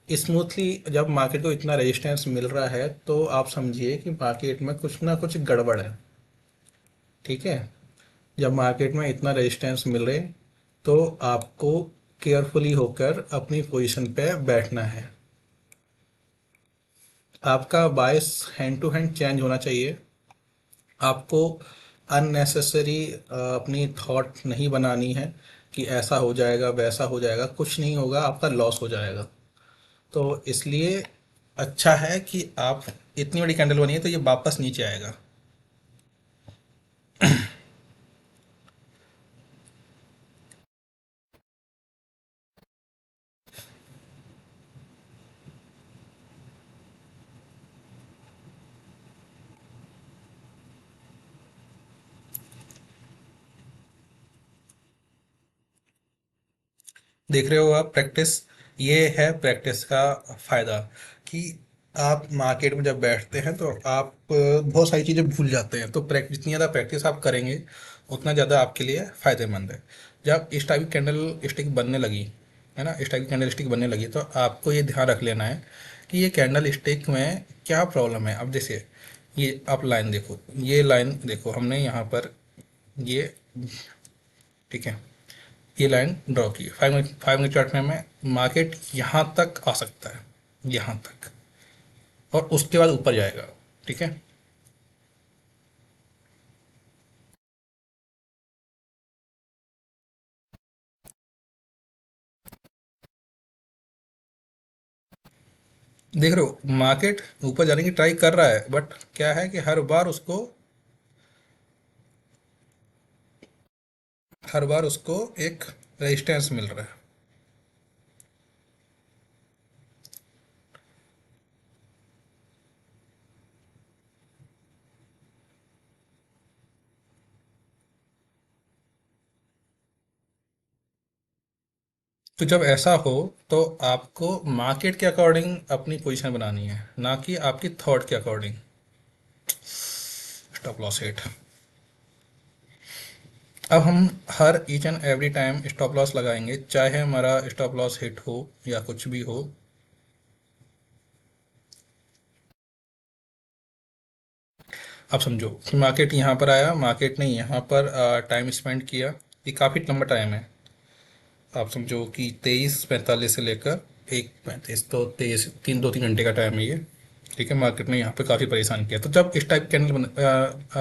स्मूथली, जब मार्केट को इतना रेजिस्टेंस मिल रहा है तो आप समझिए कि मार्केट में कुछ ना कुछ गड़बड़ है, ठीक है। जब मार्केट में इतना रेजिस्टेंस मिल रहे तो आपको केयरफुली होकर अपनी पोजीशन पे बैठना है। आपका बायस हैंड टू हैंड चेंज होना चाहिए। आपको अननेसेसरी अपनी थॉट नहीं बनानी है कि ऐसा हो जाएगा वैसा हो जाएगा, कुछ नहीं होगा, आपका लॉस हो जाएगा। तो इसलिए अच्छा है कि आप, इतनी बड़ी कैंडल बनी है तो ये वापस नीचे आएगा। देख रहे हो आप प्रैक्टिस, ये है प्रैक्टिस का फायदा, कि आप मार्केट में जब बैठते हैं तो आप बहुत सारी चीज़ें भूल जाते हैं। तो प्रैक्टिस, जितनी ज़्यादा प्रैक्टिस आप करेंगे उतना ज़्यादा आपके लिए फ़ायदेमंद है। जब इस टाइप की कैंडल स्टिक बनने लगी, है ना, इस टाइप की कैंडल स्टिक बनने लगी, तो आपको ये ध्यान रख लेना है कि ये कैंडल स्टिक में क्या प्रॉब्लम है। अब जैसे ये आप लाइन देखो, ये लाइन देखो, हमने यहाँ पर ये, ठीक है, ये लाइन ड्रॉ की 5 मिनट चार्ट में हमें मार्केट यहाँ तक आ सकता है, यहाँ तक, और उसके बाद ऊपर जाएगा, ठीक है। देख रहे हो मार्केट ऊपर जाने की ट्राई कर रहा है, बट क्या है कि हर बार उसको एक रेजिस्टेंस मिल रहा है। तो जब ऐसा हो तो आपको मार्केट के अकॉर्डिंग अपनी पोजीशन बनानी है, ना कि आपकी थॉट के अकॉर्डिंग। Stop loss hit. अब हम हर each and every time stop loss लगाएंगे, चाहे हमारा स्टॉप लॉस हिट हो या कुछ भी हो। अब समझो कि मार्केट यहाँ पर आया, मार्केट ने यहाँ पर टाइम स्पेंड किया, ये काफ़ी लंबा टाइम है। आप समझो कि 23:45 से लेकर 1:35, तो 2-3 घंटे का टाइम है ये। ठीक है, मार्केट ने यहाँ पे काफ़ी परेशान किया। तो जब इस टाइप कैंडल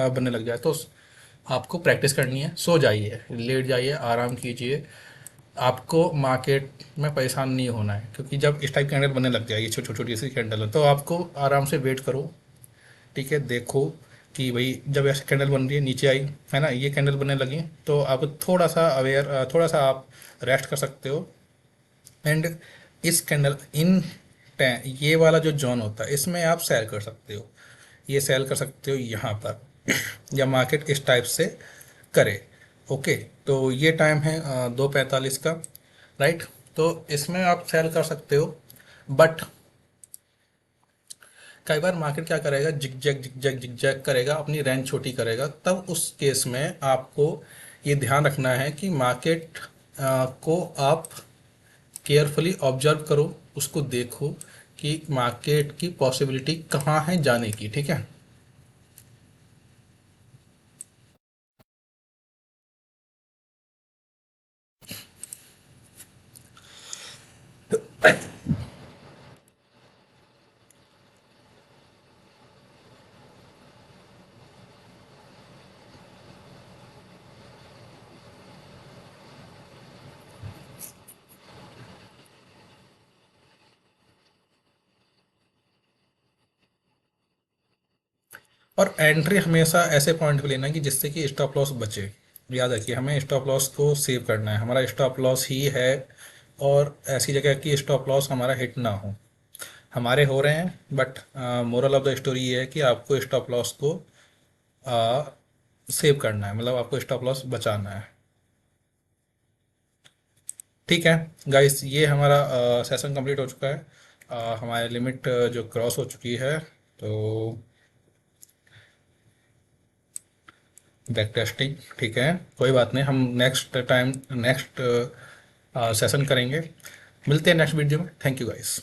बनने लग जाए तो आपको प्रैक्टिस करनी है। सो जाइए, लेट जाइए, आराम कीजिए। आपको मार्केट में परेशान नहीं होना है, क्योंकि जब इस टाइप कैंडल बनने लग जाएगी, छोटी छोटी सी कैंडल है, तो आपको आराम से वेट करो। ठीक है, देखो कि भाई जब ऐसे कैंडल बन रही है, नीचे आई है ना, ये कैंडल बनने लगी, तो आप थोड़ा सा अवेयर, थोड़ा सा आप रेस्ट कर सकते हो। एंड इस कैंडल ये वाला जो जोन होता है, इसमें आप सेल कर सकते हो। ये सेल कर सकते हो यहाँ पर या मार्केट इस टाइप से करे। ओके, तो ये टाइम है 2:45 का, राइट। तो इसमें आप सेल कर सकते हो, बट कई बार मार्केट क्या करेगा, zig zag zig zag zig zag करेगा, अपनी रेंज छोटी करेगा। तब उस केस में आपको ये ध्यान रखना है कि मार्केट को आप केयरफुली ऑब्जर्व करो, उसको देखो कि मार्केट की पॉसिबिलिटी कहाँ है जाने की। ठीक है। और एंट्री हमेशा ऐसे पॉइंट पे लेना है कि जिससे कि स्टॉप लॉस बचे। याद रखिए, हमें स्टॉप लॉस को सेव करना है, हमारा स्टॉप लॉस ही है। और ऐसी जगह की स्टॉप लॉस हमारा हिट ना हो। हमारे हो रहे हैं, but moral of the story ये है कि आपको स्टॉप लॉस को सेव करना है, मतलब आपको स्टॉप लॉस बचाना है। ठीक है गाइस, ये हमारा सेशन कंप्लीट हो चुका है। हमारी लिमिट जो क्रॉस हो चुकी है, तो बैक टेस्टिंग। ठीक है, कोई बात नहीं, हम नेक्स्ट सेशन करेंगे। मिलते हैं नेक्स्ट वीडियो में। Thank you guys.